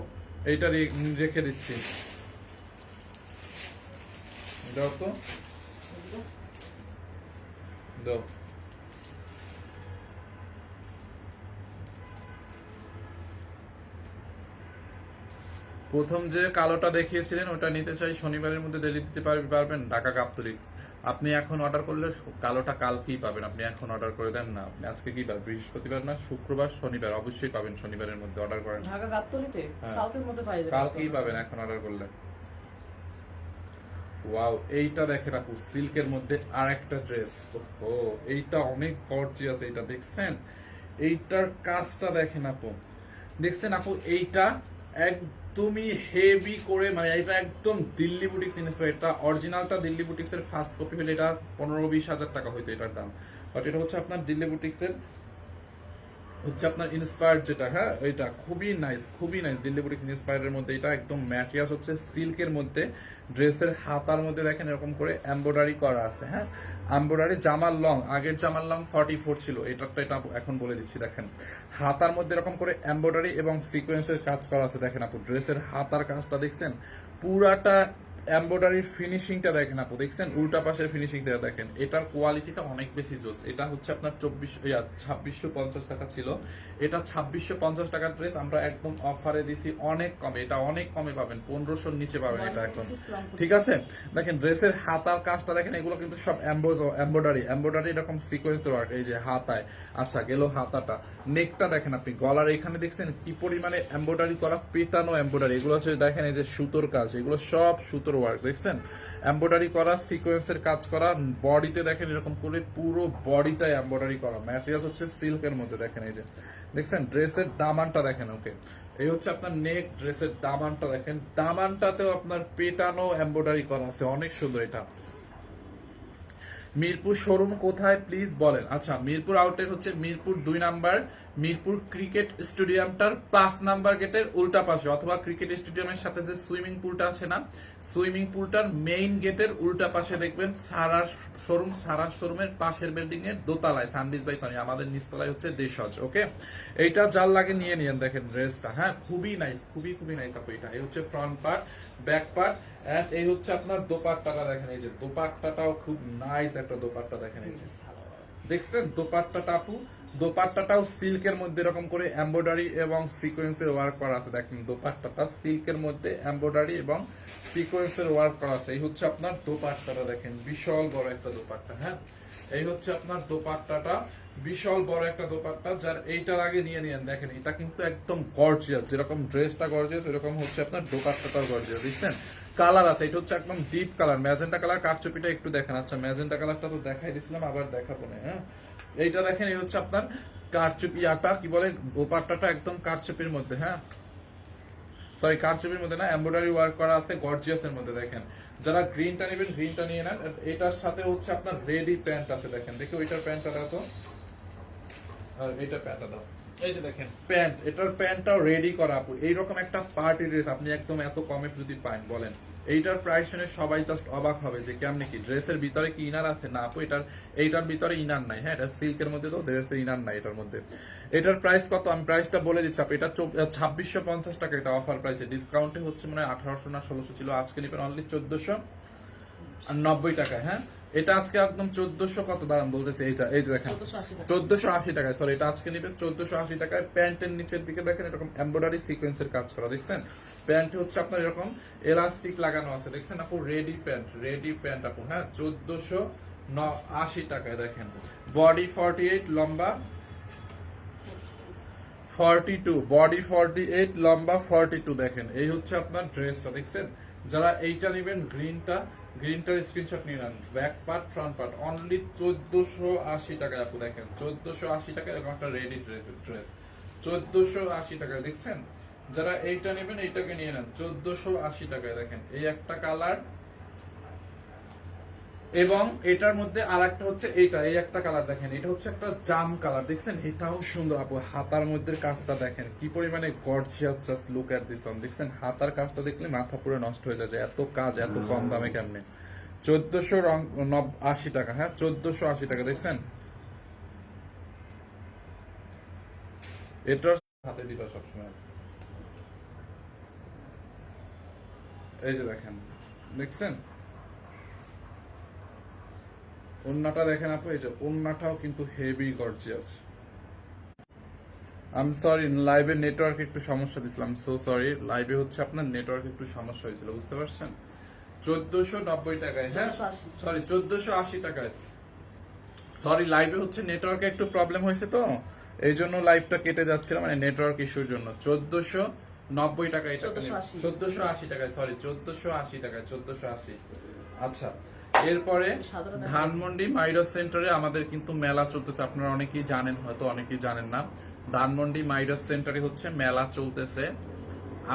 এইটা রেখে দিচ্ছি, দাও তো দাও। প্রথম যে কালোটা দেখিয়েছিলেন ওটা নিতে চাই, শনিবারের মধ্যে ডেলিভারি দিতে পারবেন ঢাকা গাবতলী। আপনি এখন অর্ডার করলে কালোটা কালকেই পাবেন, আপনি এখন অর্ডার করে দেন না। আপনি আজকে কি বার, বৃহস্পতিবার না, শুক্রবার, শনিবার অবশ্যই পাবেন, শনিবারের মধ্যে অর্ডার করেন। ঢাকা গাবতলীতে হ্যাঁ। কালকের মধ্যে পাই যাবে। কালকেই পাবেন এখন অর্ডার করলে। ওয়াও, এইটা দেখেন আপু, সিল্কের মধ্যে আর একটা ড্রেস। ও, এইটা অনেক গর্জিয়াস, এইটা দেখছেন? এইটার কাজটা দেখেন আপু, দেখছেন আপু? এইটা একদমই হেভি করে, মানে এটা একদম দিল্লি বুটিক্স ইনস্পায়ার। এটা অরিজিনালটা দিল্লি বুটিক্স এর ফার্স্ট কপি হলে এটা 15-20 হাজার টাকা হইতো এটার দাম, বাট এটা হচ্ছে আপনার দিল্লি বুটিক্স এর হচ্ছে আপনার ইন্সপায়ার্ড যেটা, হ্যাঁ এটা খুবই নাইস, খুবই নাইস। দিল্লি বুটিক ইন্সপায়ার্ড এর মধ্যে এটা একদম ম্যাটেরিয়াল হচ্ছে সিল্কের মধ্যে। ড্রেসের হাতার মধ্যে দেখেন এরকম করে এমব্রয়ডারি করা আছে, হ্যাঁ এমব্রয়ডারি। জামার লং, আগের জামার লং 44 ছিল, এটারটা এটা এখন বলে দিচ্ছি। দেখেন হাতার মধ্যে এরকম করে এমব্রয়ডারি এবং সিকোয়েন্সের কাজ করা আছে। দেখেন আপু ড্রেসের হাতার কাজটা দেখছেন, পুরাটা এমব্রয়ডারির ফিনিশিংটা দেখেন আপু, দেখছেন উল্টা পাশের ফিনিশিংটা দেখেন। এটার কোয়ালিটিটা অনেক বেশি জোস। এটা হচ্ছে আপনার 2650 টাকা ছিল, এটা 2650 টাকার ড্রেস আমরা একদম অফারে দিছি অনেক কমে। এটা অনেক কমে পাবেন, 1500-র নিচে পাবেন এটা এখন, ঠিক আছে? দেখেন ড্রেসের হাতার কাজটা দেখেন, এগুলো কিন্তু সব এমব্রয়ডারি এরকম সিকোয়েন্সের ওয়ার্ক। এই যে হাতায়, আচ্ছা গেল হাতাটা, নেকটা দেখেন আপনি, গলার এখানে দেখছেন কি পরিমাণে এমব্রয়ডারি করা, পেটানো এমব্রয়ডারি। এগুলো হচ্ছে দেখেন এই যে সুতোর কাজ, এগুলো সব সুতোর ওয়ার্ক, দেখছেন এমব্রয়ডারি করা, সিকোয়েন্সের কাজ করা। বডিতে দেখেন এরকম করে পুরো বডিটাই এমব্রয়ডারি করা, ম্যাটেরিয়াল হচ্ছে সিল্কের মধ্যে। দেখেন এই যে দেখছেন ড্রেসের দামানটা দেখেন, ওকে এই হচ্ছে আপনার নেক, ড্রেসের দামানটা দেখেন, দামানটাতেও আপনার পেটানো এমব্রয়ডারি করা আছে, অনেক সুন্দর এটা। মিরপুর শোরুম কোথায় প্লিজ বলেন? আচ্ছা, মিরপুর আউটলেট হচ্ছে মিরপুর 2 নাম্বার, মিরপুর ক্রিকেট স্টেডিয়ামটার 5 নাম্বার গেটের উল্টা পাশে, অথবা ক্রিকেট স্টেডিয়ামের সাথে যে সুইমিং পুলটা আছে না, সুইমিং পুলটার মেইন গেটের উল্টা পাশে দেখবেন সারার শোরুম। সারার শোরুমের পাশের বিল্ডিং এর দোতলায় সানবিজ বাই তনি, আমাদের নিচতলায় হচ্ছে দেশজ। ওকে, এইটা যার লাগে নিয়ে নিয়েন। দেখেন ড্রেসটা, হ্যাঁ খুবই নাইস, খুবই খুবই নাইস আপু। এটা এই হচ্ছে front part, back part, and এই হচ্ছে আপনার দোপাট্টাটা দেখেন। এই যে দোপাট্টাটাও খুব নাইস একটা দোপাট্টা দেখেন, এই যে দেখছেন দোপাট্টাটা আপু, দোপাট্টাটাও সিল্কের মধ্যে এরকম করে এমব্রয়ডারি এবং সিকোয়েন্সের ওয়ার্ক করা আছে। দেখেন দোপাট্টাটা সিল্কের মধ্যে এমব্রয়ডারি এবং সিকোয়েন্সের ওয়ার্ক করা আছে। এই হচ্ছে আপনার দোপাট্টাটা দেখেন, বিশাল বড় একটা দোপাট্টা, হ্যাঁ এই হচ্ছে আপনার দোপাট্টাটা, বিশাল বড় একটা দোপাট্টা। যার এইটার আগে নিয়ে নিয়েন, দেখেন এটা কিন্তু একদম গর্জিয়াস, যেরকম ড্রেসটা গর্জিয়াস এরকম হচ্ছে আপনার দোপাট্টাটাও গর্জিয়াস। দেখছেন কালার আছে, এটা হচ্ছে একদম ডিপ কালার, ম্যাজেন্টা কালার। কারচুপিটা একটু দেখেন, আচ্ছা ম্যাজেন্টা কালারটা তো দেখাই দিছিলাম, আবার দেখাবো না, হ্যাঁ এইটা দেখেন, এই হচ্ছে আপনার কারচুপিয়াটা, কি বলে দোপাট্টাটা একদম কারচুপির মধ্যে, হ্যাঁ সরি কারচুপির মধ্যে না, এমব্রয়ডারি ওয়ার্ক করা আছে গর্জিয়াস এর মধ্যে। দেখেন যারা গ্রিনটা নেবেন গ্রিনটা নিয়ে নেন। এটার সাথে হচ্ছে আপনার রেডি প্যান্ট আছে, দেখেন দেখি ওইটার প্যান্টটা দাও তো, আর এইটার প্যান্টটা দাও। এই যে দেখেন প্যান্ট, এটার প্যান্টটাও রেডি করা আপু। এইরকম একটা পার্টি ড্রেস আপনি একদম এত কমে যদি পান, বলেন এইটার প্রাইস শুনে সবাই জাস্ট অবাক হবে যে কেমনে কি, ড্রেসের ভিতরে কি ইনার আছে? না আপু, এইটার ভিতরে ইনার নাই, হ্যাঁ এটা সিল্কের মধ্যে, তো ড্রেসের ইনার নাই এটার মধ্যে। এটার প্রাইস কত আমি প্রাইসটা বলে দিচ্ছি আপু, এটা 2650 টাকা, এটা অফার প্রাইসে, ডিসকাউন্টে হচ্ছে মানে 1800 না 1600 ছিল, আজকে নিবেন অনলি 1490 টাকায়, হ্যাঁ এটা আজকে একদম 1400 কত দাম বলতেছে এটা, এই যে দেখেন 1480 টাকায়, সরি এটা আজকে নিবেন 1480 টাকায়। প্যান্টের নিচের দিকে দেখেন এরকম এমব্রয়ডারি সিকোয়েন্সের কাজ করা, দেখছেন প্যান্ট হচ্ছে আপনার এরকম এলাস্টিক লাগানো আছে, দেখছেন আপু রেডি প্যান্ট আপু, হ্যাঁ 1480 টাকায়। দেখেন বডি 48, লম্বা 42, বডি 48, লম্বা 42। দেখেন এই হচ্ছে আপনার ড্রেসটা, দেখছেন? যারা এইটা নেবেন গ্রিনটার স্ক্রিনশট নিয়ে নেন। Back part front part only 1480 টাকায় আপু, দেখেন 1480 টাকায় এরকম একটা রেডি ড্রেস 1480 টাকায়, দেখছেন? যারা এইটা নেবেন এইটাকে নিয়ে নেন 1480 টাকায়। দেখেন এই একটা কালার, এবং এটার মধ্যে আর একটা হচ্ছে এইটা, এই একটা কালার দেখেন, এটা হচ্ছে একটা জাম কালার, দেখছেন এটাও সুন্দর আপু। হাতার মধ্যে কাজটা দেখেন কি পরিমাণে gorgeous, just look at this one, দেখছেন হাতার কাজটা দেখলে মাথা পুরো নষ্ট হয়ে যায় যে এত কাজ এত কম দামে কেমনে। 1480 টাকা, হ্যাঁ 1480 টাকা, দেখছেন? এটা হাতে দিবা সবসময়, এই যে দেখেন, দেখছেন ওন্নাটা দেখেন আপু, এই যে ওন্নাটাও কিন্তু heavy gorgeous. I am sorry, লাইভে নেটওয়ার্ক একটু সমস্যা দিছিলাম, সো সরি। লাইভে হচ্ছে আপনার নেটওয়ার্ক একটু সমস্যা হয়েছিল, বুঝতে পারছেন? 1490 টাকায়, হ্যাঁ 1480 সরি 1480 টাকায়। সরি, লাইভে হচ্ছে নেটওয়ার্কে একটু প্রবলেম হয়েছে তো, এই জন্য লাইভটা কেটে যাচ্ছিল, মানে নেটওয়ার্ক ইস্যুর জন্য। 1490 টাকায়, 1480 1480 টাকায়, সরি 1480 টাকায়, 1480। আচ্ছা, এরপরে সাধারণ ধানমন্ডি মাইরস সেন্টারে আমাদের কিন্তু মেলা চলতেছে, আপনারা অনেকেই জানেন, হয়তো অনেকেই জানেন না। ধানমন্ডি মাইরস সেন্টারে হচ্ছে মেলা চলতেছে।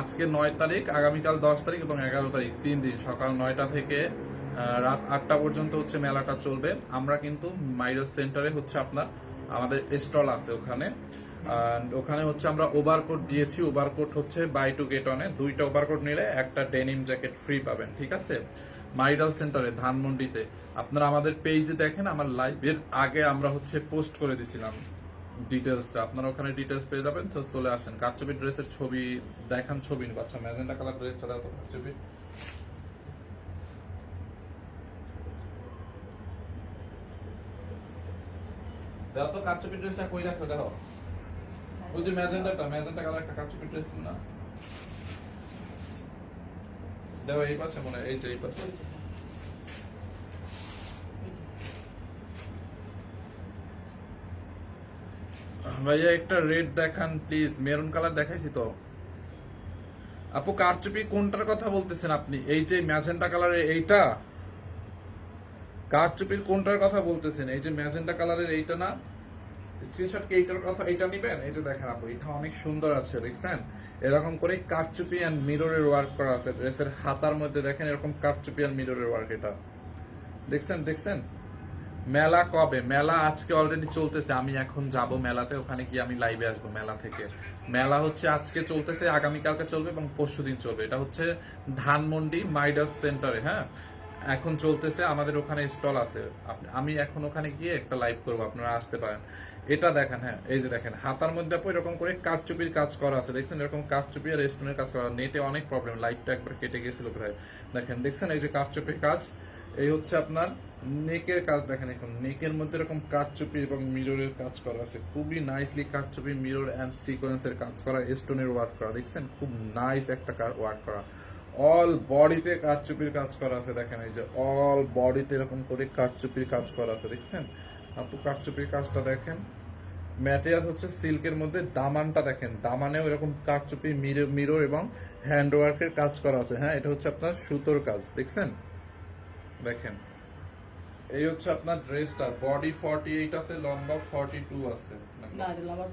আজকে 9 তারিখ, আগামীকাল 10 তারিখ এবং 11 তারিখ, 3 দিন, সকাল 9টা থেকে রাত 8টা পর্যন্ত হচ্ছে মেলাটা চলবে। আমরা কিন্তু মাইরস সেন্টারে হচ্ছে আপনার আমাদের স্টল আছে ওখানে। ওখানে হচ্ছে আমরা ওভারকোট দিয়েছি, ওভারকোট হচ্ছে বাই টু গেট অনে, 2টা ওভারকোট নিলে একটা ডেনিম জ্যাকেট ফ্রি পাবেন, ঠিক আছে? মাইরাল সেন্টারে ধানমন্ডিতে। আপনারা আমাদের পেজে দেখেন, আমার লাইভের আগে আমরা হচ্ছে পোস্ট করে দিছিলাম ডিটেলসটা, আপনারা ওখানে ডিটেলস পেয়ে যাবেন। তো চলে আসেন। কারচুপি ড্রেসের ছবি দেখান, ছবি বাচ্চা ম্যাজেন্টা কালার ড্রেসটা দাও তো কারচুপি। দাও তো কারচুপি ড্রেসটা কই রাখছো, দেখো ওই যে ম্যাজেন্টা কালার একটা কারচুপি ড্রেস না, দেখো এই পাশে মনে হয়, এই যে এই পাশে। ভাইয়া একটা রেড দেখান প্লিজ, মেরুন কালার দেখাইছি তো। আপু কারচুপি কোনটার কথা বলতেছেন আপনি? এই যে ম্যাজেন্টা কালারের এইটা? কারচুপির কোনটার কথা বলতেছেন? এই যে ম্যাজেন্টা কালারের এইটা না? স্ক্রিনশট কি এইটার কথা, এইটা নিবেন? এই যে দেখেন আপু, এটা অনেক সুন্দর আছে, দেখছেন? এরকম করে কারচুপি এন্ড মিররের ওয়ার্ক করা আছে ড্রেসের হাতার মধ্যে, দেখেন এরকম কারচুপি এন্ড মিররের ওয়ার্ক। এটা দেখছেন? মেলা কবে? মেলা আজকে অলরেডি চলতেছে। আমি এখন যাব মেলাতে, ওখানে গিয়ে আমি লাইভে আসবো মেলা থেকে। মেলা হচ্ছে আজকে চলতেছে, আগামীকালকে চলবে এবং পরশুদিন চলবে। এটা হচ্ছে ধানমন্ডি মাইডাস সেন্টারে, হ্যাঁ এখন চলতেছে। আমাদের ওখানে স্টল আছে, আমি এখন ওখানে গিয়ে একটা লাইভ করবো, আপনারা আসতে পারেন। এটা দেখেন, হ্যাঁ এই যে দেখেন হাতার মধ্যে আপু এরকম করে কারচুপির কাজ করা আছে, দেখছেন? এরকম কারচুপি আর স্টোনের কাজ করা। নেটে অনেক প্রবলেম, লাইভটা একবার কেটে গেছিল প্রায়। দেখছেন এই যে কারচুপির কাজ। এই হচ্ছে আপনার নেকের কাজ, দেখেন এখন নেকের মধ্যে এরকম কারচুপি এবং মিররের কাজ করা আছে, খুবই নাইসলি কারচুপি, মিরর এন্ড সিকোয়েন্সের কাজ করা, স্টোনের ওয়ার্ক করা, দেখছেন? খুব নাইস একটা ওয়ার্ক করা। অল বডিতে কারচুপির কাজ করা আছে, দেখেন এই যে অল বডিতে এরকম করে কারচুপির কাজ করা আছে, দেখছেন আপু? কারচুপির কাজটা দেখেন। ম্যাটেরিয়াল হচ্ছে সিল্কের মধ্যে, দামানটা দেখেন, দামানেও এরকম কারচুপি মিরর এবং হ্যান্ড ওয়ার্কের কাজ করা আছে। হ্যাঁ এটা হচ্ছে আপনার সুতোর কাজ, দেখছেন? দেখেন এই হচ্ছে আপনার ড্রেসটা। বডি 48 আছে, লম্বা 42 আছে, না এটা আমার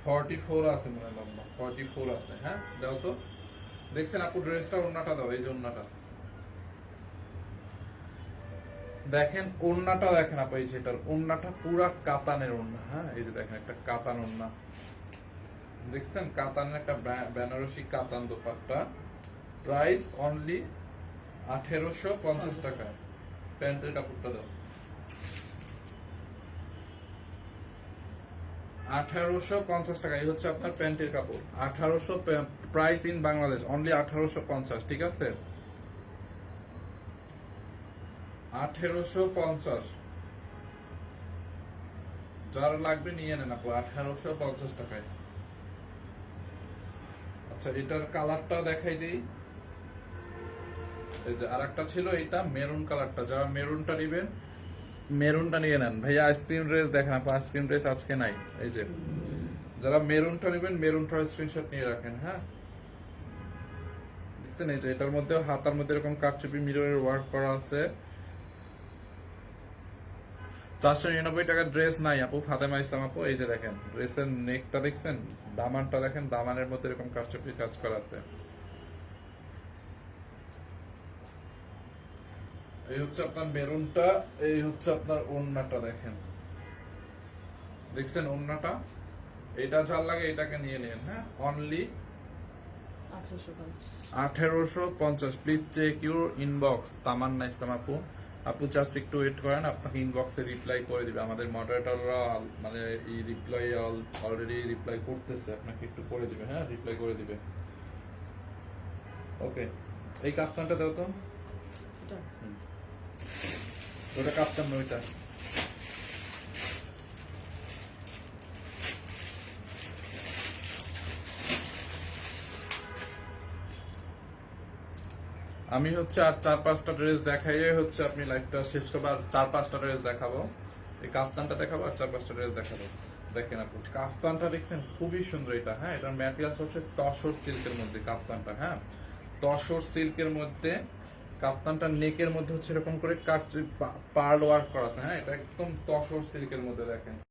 44 আছে মনে হয়, লম্বা 44 আছে। হ্যাঁ দাও তো, দেখছেন আপু ড্রেসটা? ওড়নাটা দাও, এই যে ওড়নাটা দেখেন, ওড়নাটা দেখেন আপু, এই যে এটার ওড়নাটা পুরা কাতানের ওড়না। হ্যাঁ এই যে দেখেন একটা কাতান ওড়না, দেখছেন? কাতানের একটা বেনারসি কাতান দোপাট্টা। প্রাইস অনলি 1850 টাকা। প্যান্টের কাপড়টা দাও, 1850 টাকা। এই হচ্ছে আপনার প্যান্টের কাপড়, 1800 প্রাইস ইন বাংলাদেশ, অনলি 1850, ঠিক আছে? 1850, যার লাগবে নিয়ে নেন আপু, 1850 টাকায়। আচ্ছা এটার কালারটা দেখাই দিই। এই যে আরেকটা ছিল, এটা মেরুন কালারটা, যারা মেরুনটা নেবেন মেরুনটা নিয়ে নেন। ভাইয়া আইসক্রিম ড্রেস দেখেন আপু, আইসক্রিম ড্রেস আজকে নাই। এই যে যারা মেরুনটা নেবেন মেরুনটার স্ক্রিনশট নিয়ে রাখেন। হ্যাঁ দেখছেন এই যে এটার মধ্যে হাতার মধ্যে এরকম কারচুপি মিররের ওয়ার্ক করা আছে। 499 টাকার ড্রেস নাই আপু, ফাতেমা ইসলাম আপু। এই যে দেখেন ড্রেসের নেকটা দেখছেন, দামানটা দেখেন, দামানের মধ্যে এরকম কারচুপি কাজ করা আছে। এই হচ্ছে আপনার মেরুনটা, এই হচ্ছে আপনার ওড়নাটা, দেখেন দেখছেন ওড়নাটা? এটা যার লাগে এটাকে নিয়ে নেন। হ্যাঁ only 1850। Please check your inbox. Tamanna Islam আপু, আপু জাস্ট একটু ওয়েট করেন, আপনাকে ইনবক্সে রিপ্লাই করে দিবে। আমাদের মডারেটররা মানে এই রিপ্লাই অলরেডি রিপ্লাই করতেছে, আপনাকে একটু করে দিবে। হ্যাঁ রিপ্লাই করে দিবে। ওকে এই কাফতানটা দাও তো, ওটা কাফতান না ওইটা। আমি হচ্ছে আর 4-5টা ড্রেস দেখাইয়ে হচ্ছে আপনি লাইভটা শেষ করবো, আর 4-5টা ড্রেস দেখাবো। এই কাফতানটা দেখাবো আর 4-5টা ড্রেস দেখাবো। দেখেন আপু কাফতানটা দেখছেন খুবই সুন্দর এটা, হ্যাঁ এটার ম্যাটেরিয়াল হচ্ছে তসর সিল্কের মধ্যে কাফতানটা, হ্যাঁ তসর সিল্কের মধ্যে কাফতানটা নেকের মধ্যে হচ্ছে এরকম করে কাজ পার্ল ওয়ার্ক করা আছে, হ্যাঁ এটা একদম তসর সিল্কের মধ্যে দেখেন।